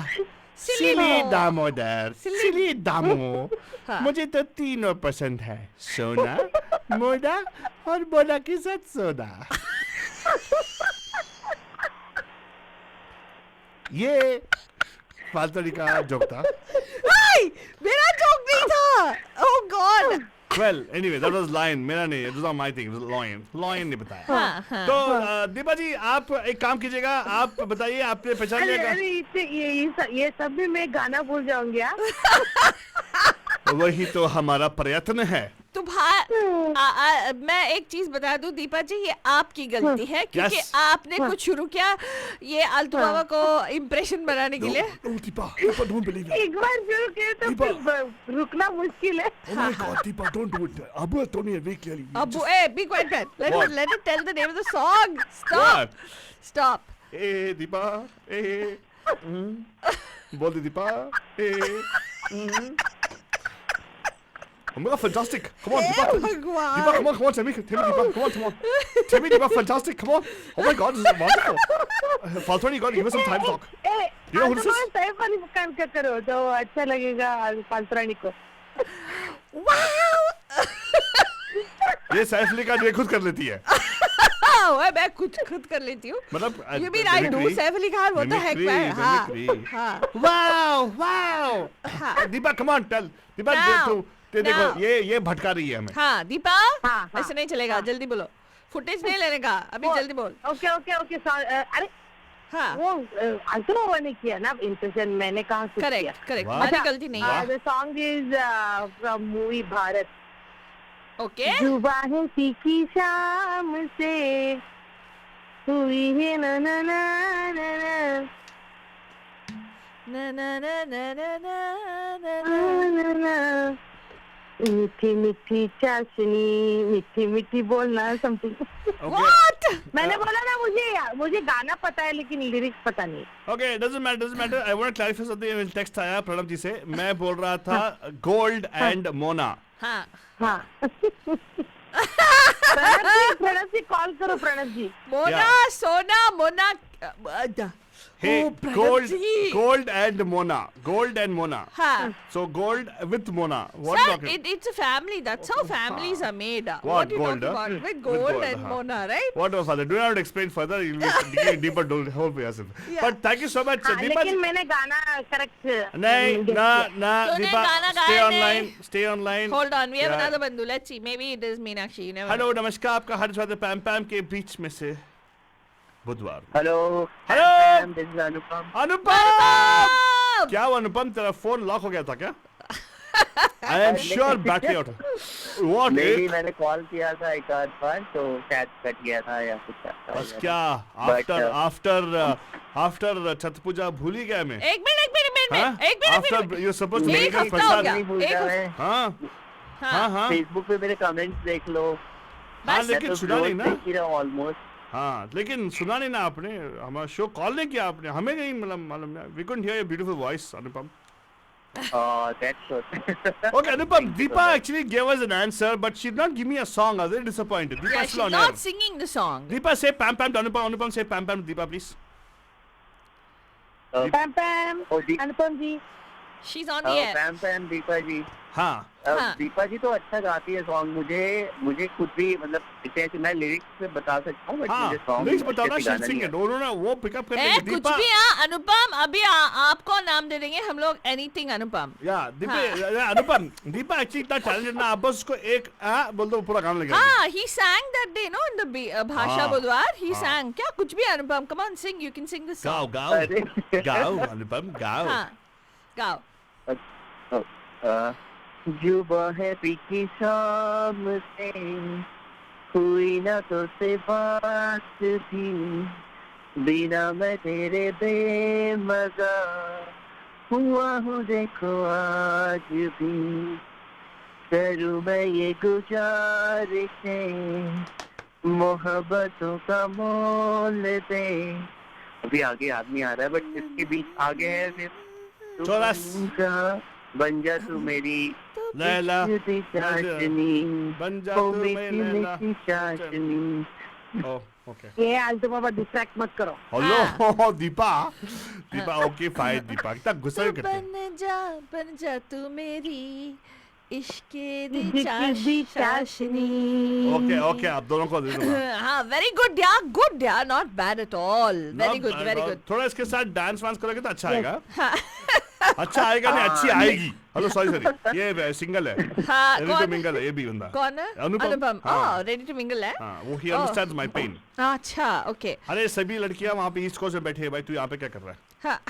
सिली दामोदर, सिली दामो, हाँ। मुझे तो तीनों पसंद है, सोना, मोना और मोना के साथ सोना। ये फालतू का जोक था। हाय मेरा जोक नहीं था। ओह God. Well, anyway, that was lion. मेरा नहीं, it was not my thing. It was lion. Lion ने बताया। हाँ, हाँ। तो दीपा जी, आप एक काम कीजिएगा, आप बताइए, आपने पहचान अरे लिया? अरे ये सब भी मैं गाना भूल जाऊंगी। हाँ? वही तो हमारा प्रयत्न है। मैं एक चीज बता दूं दीपा जी, ये आपकी गलती है क्योंकि Yes. आपने कुछ शुरू किया ये आलतू बाबा को इम्प्रेशन बनाने के लिए। Deepa, don't believe it. एक बार शुरू किए तो फिर रुकना मुश्किल है। Oh my God, Deepa, don't do it. Abu told me very clearly. Abu, hey, be quiet, man. What? Let it tell the name of the song. What? Stop. ए दीपा, ए बोल दे दीपा, ए Oh my God, fantastic! Come on, Deepa. भगवान। Deepa, come on, tell me, Deepa, come on. Tell me, Deepa, fantastic, come on. Oh my God, this is wonderful. Faltoni, you got to give us some time talk. You know who this is? सही वाली काम क्या करो तो अच्छा लगेगा पांचरानी को। Wow. ये सैफ अली खान ये खुद कर लेती है। मैं कुछ खुद कर लेती हूँ। मतलब You mean I do Saif Ali Khan? What the heck, man? हाँ, हाँ। Wow. हाँ। Deepa, come on, tell. Deepa, Now. देखो, ये भटका रही है हमें। हाँ दीपा, हाँ, ऐसे नहीं चलेगा, जल्दी बोलो। फुटेज नहीं लेने का, अभी जल्दी बोल। ओके अरे हाँ वो आलतू बाबा ने किया ना इम्प्रेशन, मैंने कहा कुछ किया। करेक्ट वाह। हमारी गलती नहीं है। The song is from movie Bharat. Okay जुबां है तीखी शाम से हुई है ना ना ना ना ना ना ना ना ना ना ना ना ना ना। मीठी मीठी चाशनी, मीठी मीठी बोलना समथिंग। What? मैंने बोला ना मुझे गाना पता है लेकिन लिरिक्स पता नहीं। Okay, doesn't matter. I want to clarify something. Text आया प्रणव जी से, मैं बोल रहा था गोल्ड एंड मोना। हाँ हाँ प्रणव जी कॉल करो प्रणव जी। मोना सोना Mona Hey, Pranav ji. gold and Mona. हाँ So gold with Mona. What Sir, talking? it's a family. That's how families are made. What, you gold, talking huh? about? With With gold gold, and huh. Mona, right? What was father? Do not explain further. You'll be digging deeper to the whole person. Yeah. But thank you so much, हाँ, Deepa. लेकिन मैंने गाना correct नहीं, ना, तूने Deepa. गाना Stay गाया online. नहीं। Stay online. Hold on, we have Yeah. another bandu. Let's see. Maybe it is Meenakshi. You never know. Hello, नमस्कार, आपका हर स्वागत पैम पैम के बीच में से बुधवार। हेलो हेलो अनुपम। अनुपम, क्या हुआ अनुपम, तेरा फोन लॉक हो गया था क्या? I am sure battery out. What? नहीं, मैंने कॉल किया था एक आध बार तो शायद कट गया था या कुछ ऐसा बस हो क्या But, आफ्टर छठ पूजा भूल ही गया मैं। एक मिनट एक minute after you suppose to एक मेक हफ्ता हो गया। नहीं भूल एक जा हफ्ता- रहे। हाँ हाँ हाँ फेसबुक पे मेरे कमेंट्स देख लो। हाँ बस लेकिन सुना नहीं ना। देख ही रहा हूँ ऑलमोस्ट। हाँ लेकिन सुना नहीं ना आपने, हमारा शो कॉल नहीं किया आपने, हमें नहीं मतलब मालूम, we couldn't hear your beautiful voice Anupam. That's good. Okay, Anupam, Deepa actually gave us an answer, but she did not give me a song. I was very disappointed. Deepa Yeah, is she's still on not air. singing the song. Deepa, say pam pam to Anupam. Anupam, say pam pam to Deepa, please. Pam pam O दी- Anupam ji She's on the air. Pam pam Deepa ji. हाँ हाँ। दीपा जी तो अच्छा गाती है song. मुझे खुद भी मतलब इसे मैं लिरिक्स में बता सकता हूँ, बट हाँ मुझे सॉन्ग प्लीज बताओ ना, अच्छे से she'll गाना sing नहीं it. उन्होंने वो पिकअप कर ए लेंगे. कुछ दीपा भी अनुपम अभी आपको नाम दे देंगे हम लोग एनीथिंग अनुपम. या दीपा हाँ। या, अनुपम दीपा एक्चुअली इतना टैलेंटेड ना, आप बस उसको एक बोल दो पूरा गाना लगा. हाँ, he sang that day, no, in the भाषा हाँ, बुधवार. He हाँ। sang. क्या कुछ भी अनुपम, come on, sing. You can sing this गाओ song. गाओ अरे। गाओ अनुपम गाओ. हाँ, गाओ. जुबा है पीकी शाम से हुई ना तो से बात भी, बिना मैं तेरे बेमजा हुआ हूँ देखो आज भी, करूँ मैं ये गुजारिशें मोहब्बतों का मोल दे। अभी आगे आदमी आ रहा है, बट इसके बीच आगे है फिर तू चौरस। बन जा तू मेरी लैला मीठी चाशनी, बन जा ओ तू मीठी मेरी लैला. मीठी चाशनी। Oh okay. ये आलतू बाबा डिस्ट्रैक्ट मत करो। Hello Deepa. Deepa okay fine. Deepa कितना गुस्सा तू करते हैं. बन जा तू मेरी इश्के दी इश्के दी चाशनी. ओके ओके आप दोनों को दे दूंगा. हाँ, very good यार, not bad at all. Very good, very good. थोड़ा इसके साथ डांस वांस करोगे तो अच्छा आएगा. अच्छा आएगा नहीं, अच्छी आएगी. हेलो सॉरी ये सिंगल है. हाँ, रेडी टू कौन मिंगल है ये भी बंदा. कौन है? अनुपम. हाँ. रेडी टू मिंगल है. हाँ वो ही अंडरस्टैंड्स माय पेन. अच्छा, ओके. अरे सभी लड़कियां वहाँ पे ईस्ट कोस्ट में बैठे हैं भाई, तू यहाँ पे क्या कर रहा है? हाँ.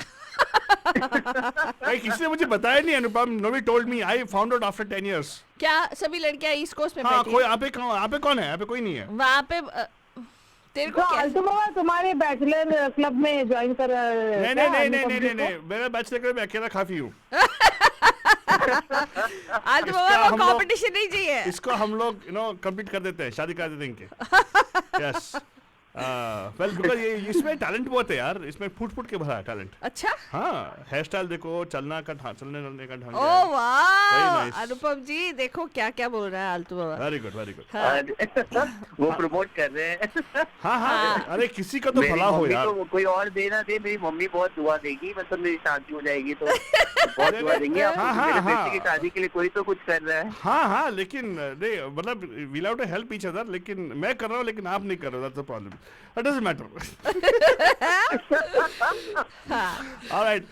भाई किसी ने मुझे बताया नहीं Anupam. Nobody told me. I found out after 10 years. क्या सभी लड़कियां ईस्ट कोस्ट में हाँ बैठी कोई यहाँ पे कौन है? यहाँ पे कोई नहीं है. वहाँ पे तेरे तो को क्या? आलतू बाबा तुम्हारे बैचलर क्लब में ज्वाइन कर नहीं नहीं नहीं नहीं नहीं नहीं मेरा बैचलर क्लब में अकेला काफी हूँ. आज इसका बाबा हम वो लोग- कंपटीशन नहीं चाहिए. इसको हम लोग कंप्लीट कर देते हैं, शादी कर देते हैं इनके. यस वेल बिकॉज ये इसमें टैलेंट बहुत है यार. इसमें फुट के भरा है टैलेंट. अच्छा. हाँ हेयर स्टाइल देखो, चलने का ढंग ओ है. वाह, Very nice. अनुपम जी देखो क्या क्या बोल रहा है Aaltu Baba. Very good very good. हाँ. वो प्रमोट कर रहे हैं। हाँ हाँ हाँ. अरे किसी का तो मेरी भला हो मम्मी यार. को कोई और देना दे, मेरी मम्मी बहुत दुआ देगी, मतलब मेरी शादी हो जाएगी तो बहुत दुआ देंगे आप. हाँ, हाँ, मेरे हाँ. बेटे की शादी के लिए कोई तो कुछ कर रहा है। हाँ हाँ लेकिन नहीं मतलब we have to help each other. लेकिन मैं कर रहा हूँ लेकिन आप नहीं कर रहे हो. That's the problem. It doesn't matter. Alright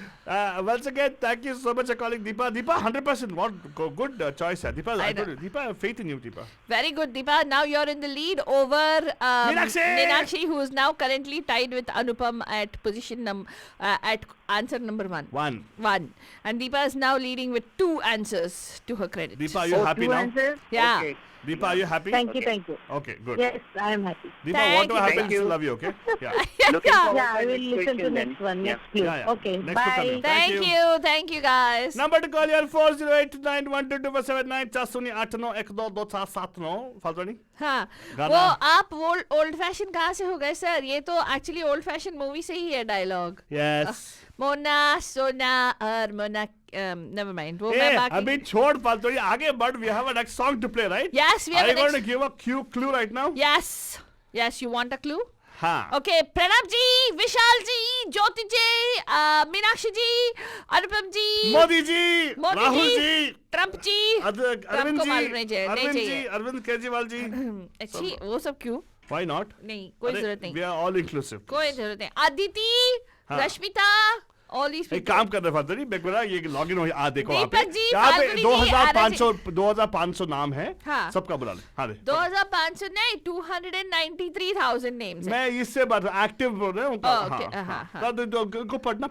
once again thank you so much for calling Deepa. Deepa 100% what good choice है. Deepa I told you, Deepa I have faith in you Deepa. Very good, Deepa. Now you're in the lead over Meenakshi, who is now currently tied with Anupam at at answer number 1. One. And Deepa is now leading with 2 answers to her credit. Deepa are you happy two now? answers? Yeah. Okay. Deepa are you happy? Thank you thank you. Okay good. Yes I am happy. Deepa Thank whatever you. happens Thank you. still love you. Okay yeah. Looking forward Yeah, I to will next listen to question next then. one. Yeah. Next, please. Yeah. Okay. Next to Bye. coming. Thank you guys. Number to call here 408912279 408921279 फालतू नहीं. हाँ, गाना. वो आप old fashion कहाँ से हो गए सर? ये तो एक्चुअली ओल्ड फैशन मूवी से ही है डायलॉग. Yes. मोना सोना और मोना नेवर माइंड. वो मैं Hey, बाकी अभी छोड़ फालतू नहीं, आगे बढ़. We have a next song to play, right? Yes, we have Are a you going to next. give a clue right now? Yes, you want a clue? हाँ. Okay, प्रणब जी, विशाल जी, ज्योति जी, मीनाक्षी जी, अनुपम जी, मोदी जी, मोदी राहुल जी, जी, ट्रम्प जी, अरविंद को जी, मालूम नहीं चाहिए, नहीं चाहिए. अरविंद केजरीवाल जी. अच्छी वो सब क्यों? Why not? नहीं, कोई अरे, जरूरत नहीं. We are all inclusive. कोई जरूरत नहीं. अदिति, हाँ. रश्मिता, all these एक people. काम कर रहे फालतू नहीं, बेगुरा ये लॉगिन हो. देखो यहाँ पे दीपक जी, यहाँ पे फाल्गुनी जी, 2500 नाम है. हाँ. सबका बुला ले. हाँ दे. 2500 नहीं, 293,000 names है. मैं इससे बात एक्टिव बोल रहा हूँ. okay, हाँ. को पढ़ना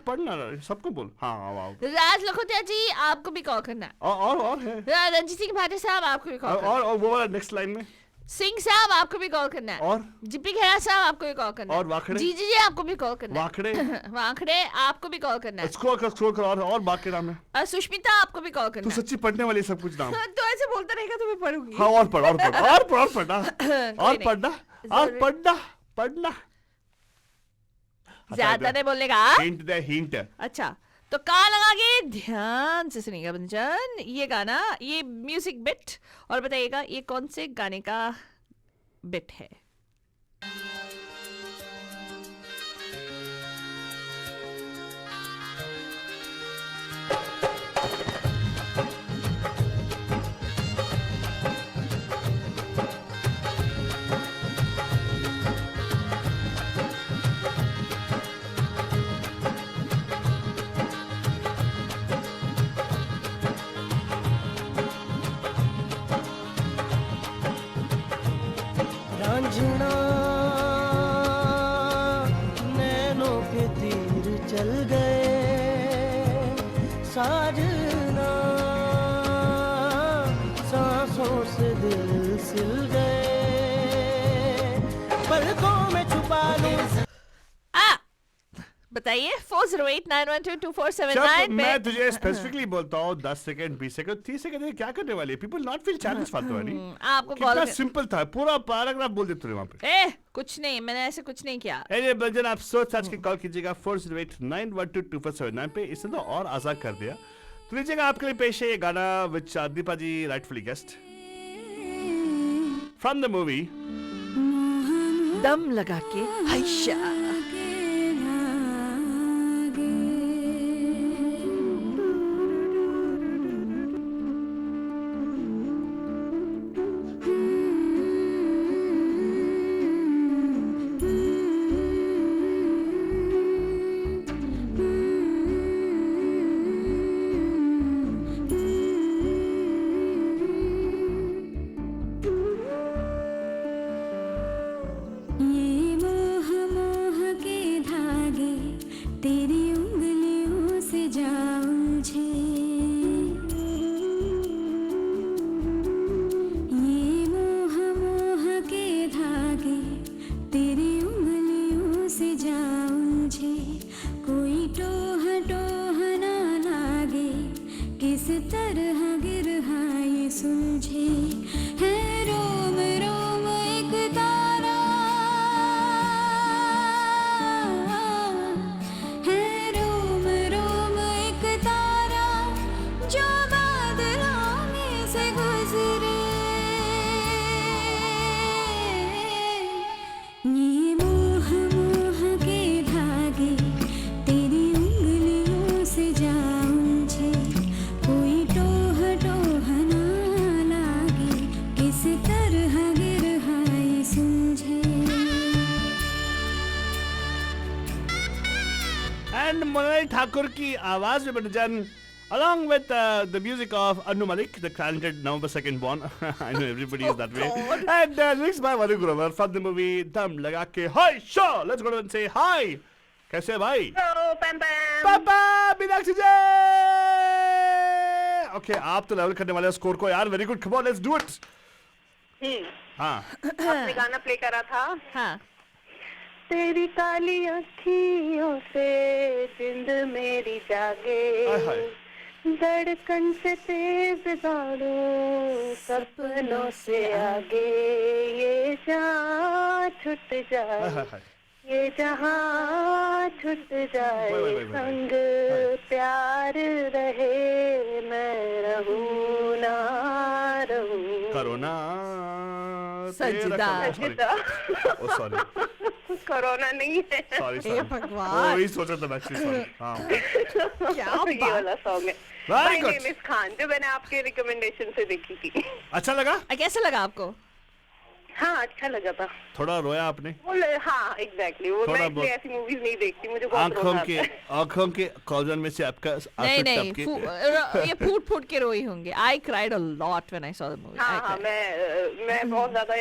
सबको बोल. हाँ हाँ. राज लखोटिया जी, आपको भी कॉल करना है. और है. रंजीत सिंह भाटिया साहब, आपको भी कॉल करना है. और वो वाला नेक्स्ट लाइन में सिंह साहब आपको भी कॉल करना है। और जिप्पी खेड़ा साहब आपको भी कॉल करना है। और वाकड़े? जी जी जी आपको भी कॉल करना है। वाकड़े? वाकड़े आपको भी कॉल करना है। स्क्रोल कर और बाकी नाम है। सुष्मिता आपको भी कॉल तू करना है। सच्ची पढ़ने वाली सब कुछ नाम। तो ऐसे बोलता रहेगा तो मैं पढ़ूंगी। हाँ और पढ़ना और पढ़ना और नहीं। पढ़ना और पढ़ना। ज्यादा नहीं बोलने का। हिंट दे हिंट। अच्छा तो कान लगा के ध्यान से सुनिएगा बंजन, ये गाना, ये म्यूजिक बिट, और बताइएगा ये कौन से गाने का बिट है। रांझना नैनों के तीर चल गए, साजना सांसों से दिल सिल गए, पलकों में छुपा लूं। बताइए 4089122479 जब पे। मैं तुझे स्पेसिफिकली बोलता हूँ 10 सेकंड 20 सेकंड 30 सेकंड क्या करने वाले पीपल नॉट फील चैलेंज फालतू वाली। आपको कितना कॉल सिंपल था, पूरा पैराग्राफ बोल देते थे वहां पे। कुछ नहीं, मैंने ऐसे कुछ नहीं किया। एनीवे बंजन आप सोच आज के कॉल कीजिएगा 4089122479 पे। इसने तो और आजाद कर दिया। तो लीजिएगा आपके लिए पेश है ये गाना which Deepa ji rightfully guessed from the movie Dum Laga के हैशा। ये मोह मोह के धागे तेरी उंगलियों से जा उलझे, ये मोह मोह के धागे तेरी उंगलियों से जा उलझे, कोई टोह टोह ना लागे, किस तरह गिरहा ये सुलझे, है रोम रोम एक तारा, है रोम रोम एक तारा, जो बादलों में से गुजरे, ये मोह मोह के धागे तेरी उंगलियों से जा उलझे, कोई टोह टोह ना लागे, किस तरह गिरहा ये सुलझे। एंड मनोज ठाकुर की आवाज में बंजन along with the music of Anu Malik, the talented November 2nd born. I know everybody is that way. And lyrics by Madhu Grover from the movie Dam Laga Ke. Hi, sure. Let's go and say hi. कैसे है भाई? Hello पैम पैम। पापा मीनाक्षी जी। Okay आप तो level करने वाले हो score को यार। Very good, come on let's do it. हाँ आपने गाना प्ले करा था। हाँ तेरी काली अखियों से जिंद मेरी जागे, हाय हाय। धड़कन से तेज दौड़ूं सपनों से आगे, ये जहाँ छूट हाय जाए, हाय हाय। ये जहाँ छूट जाए, वही। संग प्यार रहे, मैं रहूं ना रहूं। कोरोना सजदा। ओ सॉरी कोरोना नहीं है। सॉरी हे भगवान। वही सोचा था एक्चुअली सॉरी। हाँ क्या ये बात। वाला सॉन्ग है Very my good. Name is Khan, जो मैंने आपके रिकमेंडेशन से देखी थी। अच्छा लगा? कैसा लगा आपको? हाँ अच्छा लगा था। थोड़ा रोया आपने? हाँ एग्जैक्टली, वो थोड़ा मैं इसलिए बहुत। ऐसी मूवीज नहीं देखती, मुझे बहुत आंखों रोना के आता है। आंखों के कॉलजन में से आपका नहीं आंसू नहीं टपके। ये फूट फूट के रोई होंगे। I cried a lot when I saw the movie. हाँ मैं बहुत ज्यादा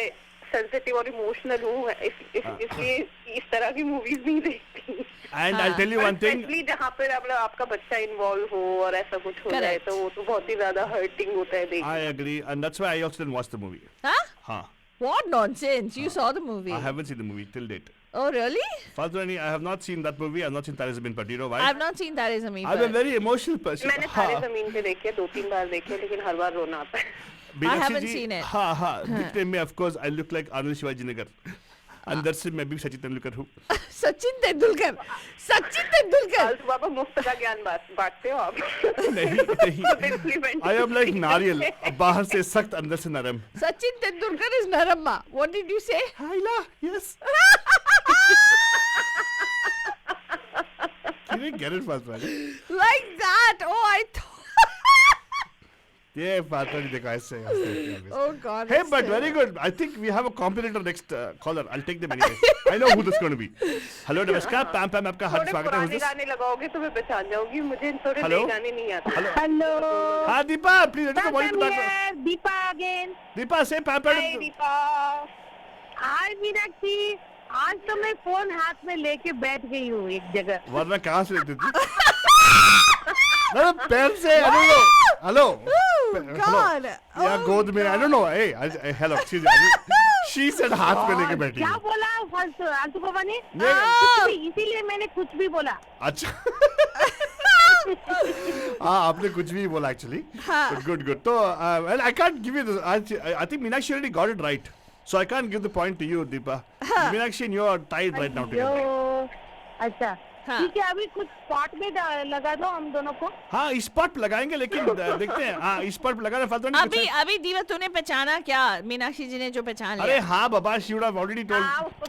सेंसिटिव और इमोशनल हूँ, इसलिए इस तरह की मूवीज नहीं देखती। And I tell you one thing, specially जहाँ पे मतलब आपका बच्चा इन्वॉल्व हो और ऐसा कुछ हो जाए, Correct. तो वो तो बहुत ही ज्यादा हर्टिंग होता है देख। I agree and that's why I also didn't watch the movie. हाँ हाँ What nonsense! You saw the movie. I haven't seen the movie till date. Oh really? Falzani, I have not seen that movie. I have not seen Tare Zameen Par. Do you know why? I've not seen Tare Zameen I'm a Par. very emotional person. मैंने सारे जमीन पे देखे 2-3 बार देखे लेकिन हर बार रोना आता है Meenakshi haven't ji, seen it. हाँ हाँ दिखने में of course I look like Arnold Shivaji Nagar. अंदर से मैं भी सचिन तेंदुलकर हूँ. सचिन तेंदुलकर. सचिन तेंदुलकर. फालतू बाबा मुफ्त का ज्ञान बांटते हो आप नहीं. I am like नारियल. बाहर से सख्त अंदर से नरम. Sachin Tendulkar is Naramma. What did you say? Haila, yes. You didn't get it, Falzani. Like that. Oh, I thought. Yeah, Falzani, देखो ऐसे. Oh God. Hey, it's but terrible. very good. I think we have a competitor next caller. I'll take them anyway. I know who this is going to be. Hello, नमस्कार. पैम पैम आपका हार्दिक थोड़े स्वागत है. Who's पुराने this? गाने लगाओगे तो मैं पहचान जाऊंगी मुझे थोड़े Hello? नए गाने नहीं आते Hello. हेलो हाँ Deepa, please let us know what is back. Deepa again Deepa say पैम हाय पैम. दीपा हाय मीनाक्षी आज तो मैं फोन हाथ में लेके बैठ गई हूँ एक जगह वरना कहाँ से लेती थी? No, पैम से. I don't know. Hello. Oh God. या Oh, गोद में. I don't know. Hey, hello. She said हाथ में लेके बैठी. क्या बोला आलतू बाबा ने नहीं. इसीलिए मैंने कुछ भी बोला अच्छा. हाँ आपने कुछ भी बोला actually. Good good. तो well I can't give you this. I think Meenakshi already got it right. So I can't give the point to you, Deepa. Meenakshi and you are tied right now together. जो अच्छा हाँ. ठीक है अभी कुछ spot में लगा दो हम दोनों को हाँ इस स्पॉट पे लगाएंगे लेकिन देखते हैं. हाँ इस स्पॉट पे लगाना फालतू नहीं. अभी अभी दीवा तूने पहचाना क्या मीनाक्षी जी ने जो पहचान अरे लिया. हाँ बाबा she would have already told.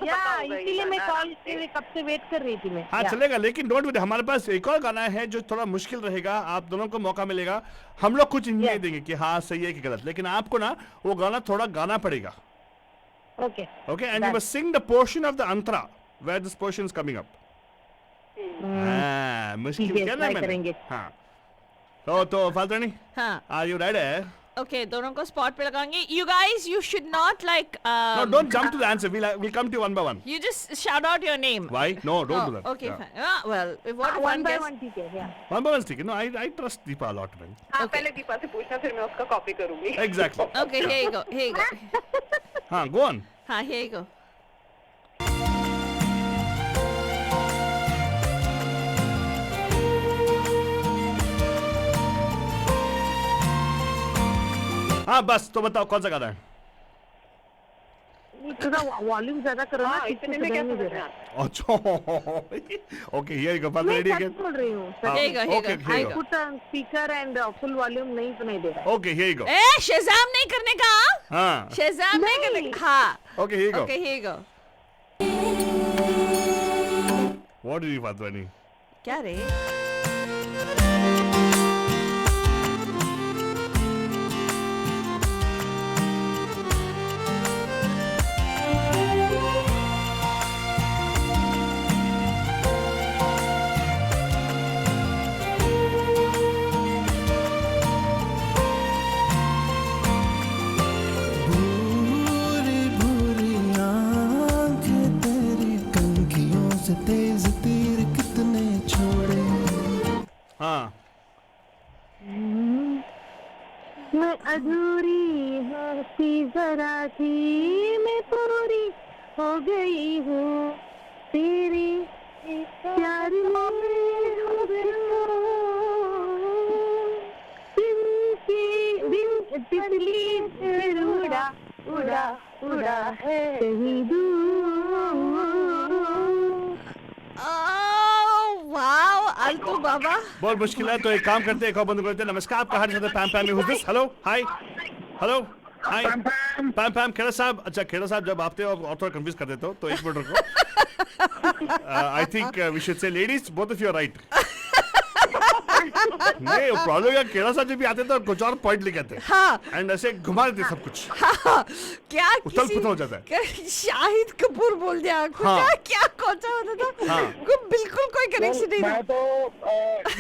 या इसीलिए मैं कॉल के कब से वेट कर रही थी मैं हाँ या। चलेगा लेकिन डोंट वरी हमारे पास एक और गाना है जो थोड़ा मुश्किल रहेगा. आप दोनों को मौका मिलेगा. हम लोग कुछ नहीं देंगे कि हाँ सही है कि गलत लेकिन आपको ना वो गाना थोड़ा गाना पड़ेगा. Okay Okay, and you must sing the portion of the antara where this portion is coming up. हाँ मुश्किल ठीक है, क्या ना try मैंने. करेंगे। हाँ तो फालतू हाँ. are you ready? Okay, दोनों को स्पॉट पे लगाएंगे. You guys, you should not like. No, don't jump to the answer. We'll come to you one by one. You just shout out your name. Why? No, don't do that. Okay, Yeah. fine. Well, if what if one one by guess. One ठीक है या। One by one, ठीक है. No, I trust Deepa a lot, man. हाँ पहले दीपा से पूछना फिर मैं उसका कॉपी करूंगी Exactly. Okay, here you go. Here you go. हाँ, go on. हाँ, here you go. हाँ बस तो बताओ कौन सा गाना है. थोड़ा वॉल्यूम ज्यादा करो ना इतने में क्या समझ में आता अच्छा. Okay, here you go. फालतू मैं ready सच again. बोल रही हूँ हाँ, Here you go, here you okay, go. here I you go. Put speaker and full volume नहीं सुनाई दे रहा Okay, here you go. ए शेज़ाम नहीं करने का. हाँ. शेज़ाम नहीं करने का. हाँ. Okay, here you go. Okay, here you go. What did you फालतू क्या रे? भूरी भूरी आंखें तेरी कंखियों से तेज तीर कितने छोड़े. हाँ. मैं अधूरी हंसी जरा थी मैं पूरी हो गई हूँ तेरी प्यार में हो गई हूँ। दिन तितली फिर उड़ा उड़ा उड़ा है कहीं दूर Oh, wow, अल्तू बाबा. बहुत मुश्किल है तो एक काम करते हैं एक और बंद करते हैं. नमस्कार आपका हर साथ पैम पैम में. Who's this? Hello, hi, hello, hi. पैम पैम Kheda साहब. अच्छा खेड़ा साहब जब आते हो और थोड़ा कंफ्यूज कर देते हो तो एक मिनट रुको. I think we should say ladies, both of you are right. नहीं प्रॉब्लम है खेड़ा साहब जब भी आते तो कुछ और पॉइंट लिखे थे. हाँ. एंड ऐसे घुमा देते सब कुछ. हाँ. क्या उथल किसी पुथल हो जाता है. क्या शाहिद कपूर बोल दिया कुछ. हाँ. क्या कौन सा होता था. हाँ. को बिल्कुल कोई कनेक्शन नहीं था. मैं तो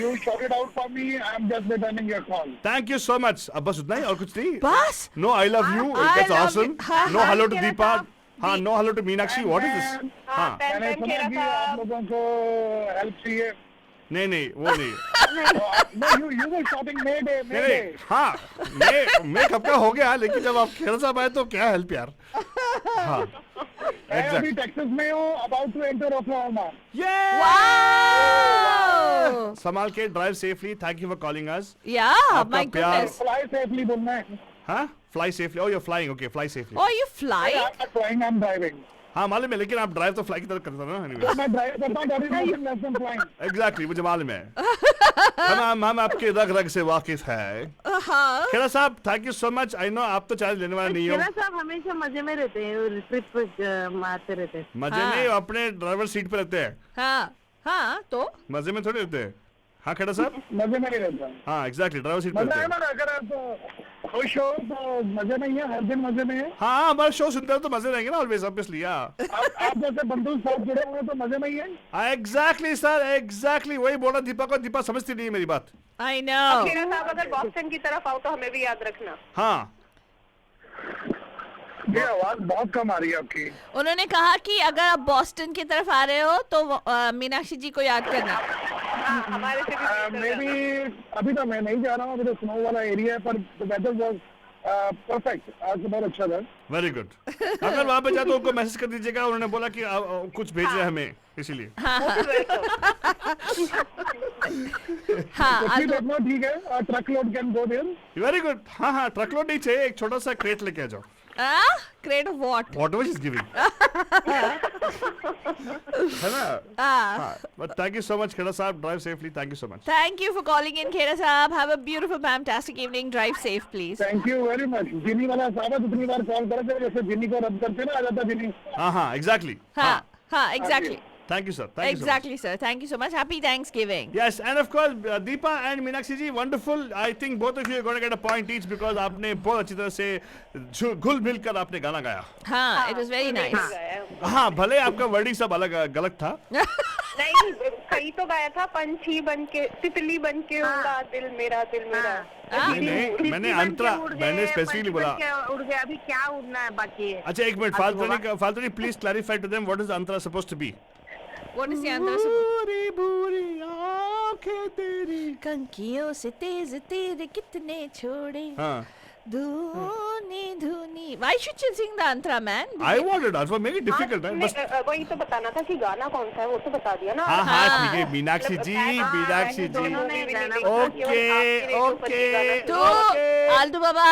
you shouted out for me. I'm just returning your call. Thank you so much. अब बस उतना ही और कुछ नहीं. बस. No, I love you. I That's love awesome. you. हाँ, No हाँ, hello to खेड़ा Deepa. साहब. हाँ no hello to Meenakshi. What is this? हाँ. मैंने सुना कि आप लोगों को हेल्प चाहिए. नहीं नहीं वो नहीं. No, you were shouting Mayday, नहीं Mayday. नहीं हाँ मैं कब का हो गया लेकिन जब आप खेल साहब आए तो क्या हेल्प यार. हाँ मैं अभी टेक्सास में हूँ, about to enter Oklahoma. Wow! संभाल के drive safely. Thank you for calling us. Yeah, आपका my प्यार- goodness. Fly safely बोलना है. हाँ, fly safely. Oh, you are flying. Okay, fly safely. Oh, you fly? I'm not flying, I'm driving. हाँ मालूम है, लेकिन आप ड्राइव तो फ्लाई की तरह करते हो ना. तो एनीवेज, मैं ड्राइव करता हूँ, that is nothing less than flying. Exactly, मुझे मालूम है. हम आपके रग रग से वाकिफ है. हाँ. खेड़ा साहब, thank you so much. I know आप तो चार्ज लेने वाले नहीं हो. खेड़ा साहब हमेशा मजे में रहते हैं, ट्रिप मारते रहते हैं. मजे हाँ. नहीं, अपने ड्राइवर सीट पे रहते हैं. हाँ. हाँ, तो? मजे में थोड़ी रहते हैं. हाँ खेड़ा साहब. मजे में नहीं रहता. हाँ एग्जैक्टली, ड्राइवर सीट पे मजा रहते है हैं. ना, अगर आप खुश हो तो मजे में ही है, हर दिन मजे में है. हाँ, हमारा शो सुनते हो तो मजे रहेंगे ना ऑलवेज, ऑब्वियसली. आप जैसे बंधु साथ जुड़े हुए हैं तो मजे में ही है. एग्जैक्टली सर, एग्जैक्टली वही बोला दीपा को. दीपा समझती नहीं है मेरी बात. I know. खेड़ा साहब अगर बॉस्टन की तरफ आओ तो हमें भी याद रखना. हाँ ये आवाज बहुत कम आ रही है आपकी. उन्होंने कहा कि अगर आप बॉस्टन की तरफ आ रहे हो तो मीनाक्षी जी को याद करना. हाँ, हमारे से भी मे बी अभी तो मैं नहीं जा रहा हूँ, अभी तो स्नो वाला एरिया है, पर वेदर वाज परफेक्ट. आज तो बहुत अच्छा था. Very good. अगर वहाँ पे जाए तो उनको मैसेज कर दीजिएगा. उन्होंने बोला कि कुछ भेजे हमें, इसीलिए. हाँ. तो देखना ठीक है. Truck load can go there. Very good. हाँ हाँ, ट्रक लोड नहीं चाहिए, एक छोटा सा क्रेट लेके आ जाओ. Crate of what? What was he giving? है ना. हाँ, but thank you so much Kheda साहब. Drive safely. Thank you so much. Thank you for calling in, Khera Saab. Have a beautiful, fantastic evening. Drive safe, please. Thank you very much. जिनी वाला साहब है, जितनी बार call करे थे, जैसे जिनी को रद्द करते ना, आ जाता जिनी. हाँ हाँ, exactly. हाँ. हाँ, exactly. Thank you sir. Thank you so much. Exactly, sir. Thank you so much. Happy Thanksgiving. Yes, and of course, Deepa and Meenakshi ji, wonderful. I think both of you are going to get a point each because आपने बहुत अच्छी तरह से घुल मिल कर आपने गाना गाया. हाँ, it was very nice. हाँ, भले आपका वर्डिंग सब अलग गलत था. नहीं, कहीं तो गाया था, पंछी बन के, तितली बन के उड़ा दिल मेरा, दिल मेरा. नहीं, मैंने अंतरा, मैंने स्पेसिफिकली बोला. उड़ गया, अभी क्या उड़ना है बाकी है. अच्छा एक मिनट, फाल्तू नहीं, please clarify to them what is अंतरा supposed to be. What is the answer? बुरी बुरी आंखें तेरी. कंकियों से तेज तेरे कितने छोड़े. हाँ. धूनी धूनी. Why should you sing the Antara, man? I wanted that for make it difficult. right? बस. वही तो बताना था कि गाना कौन सा है, वो तो बता दिया ना. हाँ हाँ ठीक है. मीनाक्षी जी, मीनाक्षी जी. ओके. तो आलतू बाबा,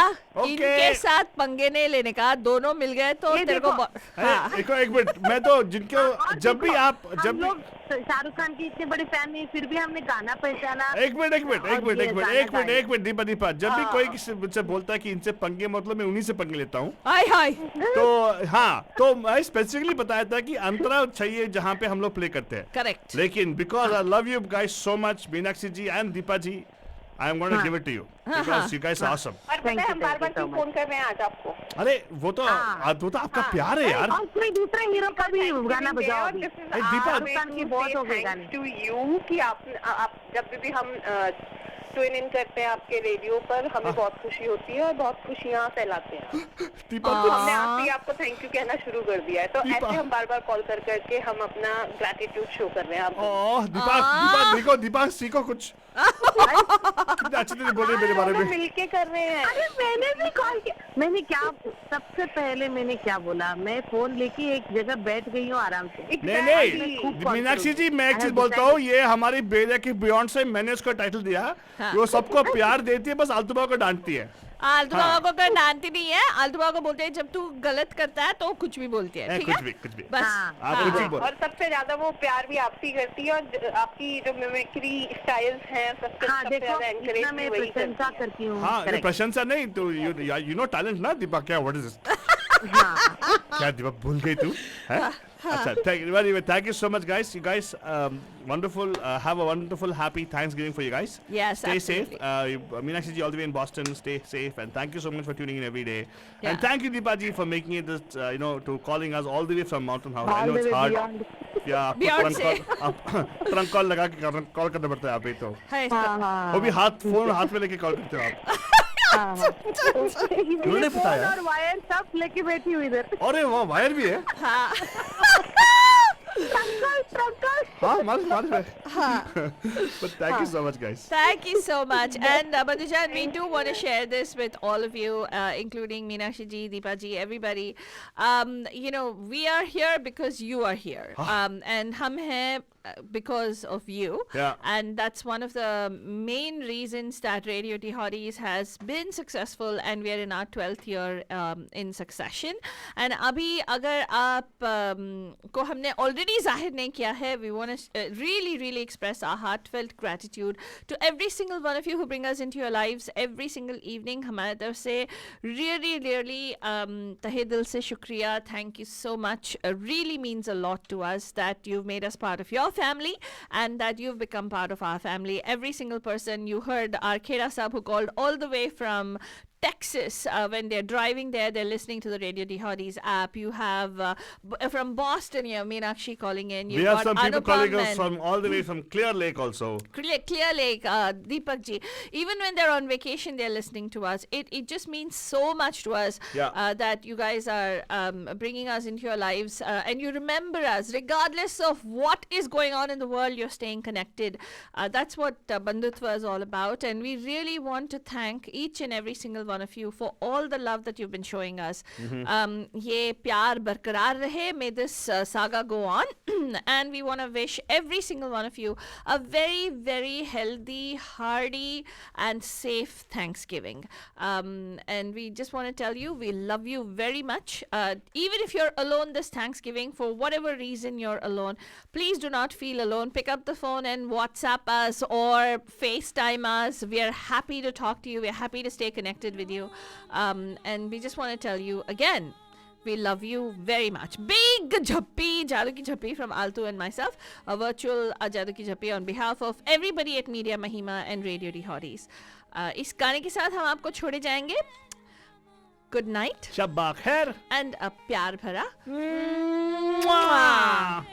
इनके साथ पंगे नहीं लेने का. दोनों मिल गए तो तेरे को. हाँ. एक मिनट, मैं तो जिनको जब भी आप हम लोग शाहरुख खान की इतने बड़े फैन नहीं, फिर भी हमने गाना पहचाना. एक मिनट दीपा, जब भी कोई किसी मुझसे बोलता है कि इनसे पंगे, मतलब मैं उन्हीं से पंगे लेता हूँ. हाय हाय. तो हाँ, तो मैं स्पेसिफिकली बताया था कि अंतरा चाहिए जहाँ पे हम लोग प्ले करते हैं. Correct. लेकिन because I love you guys so much, Meenakshi ji and Deepa ji, I am gonna give it to you because you guys are awesome. और पता है हम बार-बार क्यों फोन कर रहे हैं आज आपको? अरे वो तो आपका प्यार है यार. और कोई दूसरा हीरो का भी गाना बजाओ अभी. दीपा, शाहरुख खान की बहुत हो गए गाने. टू यू कि आप जब भी हम ट्यून इन करते हैं आपके रेडियो पर, हमें बहुत खुशी होती है और बहुत खुशियाँ फैलाते हैं. दीपा हमने आप ही आपको थैंक यू कहना शुरू कर दिया है, तो ऐसे हम बार-बार कॉल कर करके हम अपना ग्रैटिट्यूड शो कर रहे हैं आपको. ओह दीपा, दीपा सीखो कुछ. अच्छी तरह बोले मेरे बारे में. मिलके कर रहे हैं. अरे मैंने भी कॉल किया. मैंने क्या, सबसे पहले मैंने क्या बोला, मैं फोन लेके एक जगह बैठ गई हूँ आराम से. नहीं मीनाक्षी जी, मैं एक चीज बोलता हूँ, ये हमारी बेरिया की बियॉन्ड से मैंने उसको टाइटल दिया. वो सबको प्यार देती है, बस आलतू बाबा को डांटती है. आलतू बाबा को कोई डांटती नहीं है. आलतू बाबा को बोलते हैं जब तू गलत करता है तो कुछ भी बोलती है. ठीक है, कुछ भी बस. आप कुछ भी बोलो. और सबसे ज्यादा वो प्यार भी आपसी करती है, और आपकी जो मिमिक्री स्टाइल्स हैं सबसे ज्यादा एनकरेज मैं भी वही करती प्रशंसा करती हूँ. हाँ, ये प्रशंसा नहीं तो यू नो टैलेंट ना दीपा. क्या व्हाट इज दिस? क्या दीपा भूल गई तू? अच्छा, thank you so much guys. You guys wonderful. Have a wonderful, happy Thanksgiving for you guys. Yes, stay absolutely. safe. Meenakshi ji all the way in Boston, stay safe, and thank you so much for tuning in every day. Yeah. And thank you Deepa ji for making it this, to calling us all the way from Mountain House. I All know the it's way hard. beyond. Yeah, Beyond से. Trunk call लगा के call करना पड़ता है आप ही तो. है. वो भी फोन हाथ में लेके कॉल करते हो आप. उन्होंने बताया. और वायर सब लेके बैठी हुई इधर. अरे वो वायर भी है. हाँ. ट्रंकल हाँ but thank you so much guys. Thank you so much. And Madhujan, we do want to share this with all of you, including Meenakshi ji, Deepa ji, everybody. You know, we are here because you are here. And hum hai because of you. Yeah. And that's one of the main reasons that Radio Tihadis has been successful, and we are in our 12th year in succession. And abhi agar aap ko humne already zahir nahi kiya hai, we want to really express our heartfelt gratitude to every single one of you who bring us into your lives every single evening. Hamare taraf se really tahe dil se shukriya. Thank you so much. Really means a lot to us that you've made us part of your family and that you've become part of our family. Every single person. You heard our Khera Sahab who called all the way from Texas. When they're driving there, they're listening to the Radio Tihadis app. You have from Boston, you have Meenakshi calling in. We have some people calling us and from all the way from Clear Lake also. Clear Lake, Deepak ji. Even when they're on vacation, they're listening to us. It just means so much to us that you guys are bringing us into your lives and you remember us. Regardless of what is going on in the world, you're staying connected. That's what Bandhutva is all about. And we really want to thank each and every single one of you for all the love that you've been showing us. Ye pyar barkarar rahe. May this saga go on. And we want to wish every single one of you a very healthy, hearty and safe Thanksgiving. And we just want to tell you we love you very much. Even if you're alone this Thanksgiving, for whatever reason you're alone, please do not feel alone. Pick up the phone and WhatsApp us or FaceTime us. We are happy to talk to you. We're happy to stay connected with you. And we just want to tell you again, we love you very much. Big Jhappi, Jadoo Ki Jhappi from Altu and myself. A virtual Jadoo Ki Jhappi on behalf of everybody at Media Mahima and Radio Tihadis. इस गाने के साथ हम आपको छोड़े जाएंगे. Good night. Shabba khair. And a प्यार भरा. Mwah.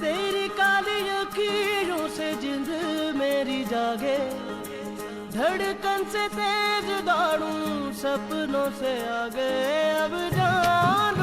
तेरी काली लकीरों से जिंद मेरी जागे, धड़कन से तेज दौड़ूं सपनों से आगे, अब जान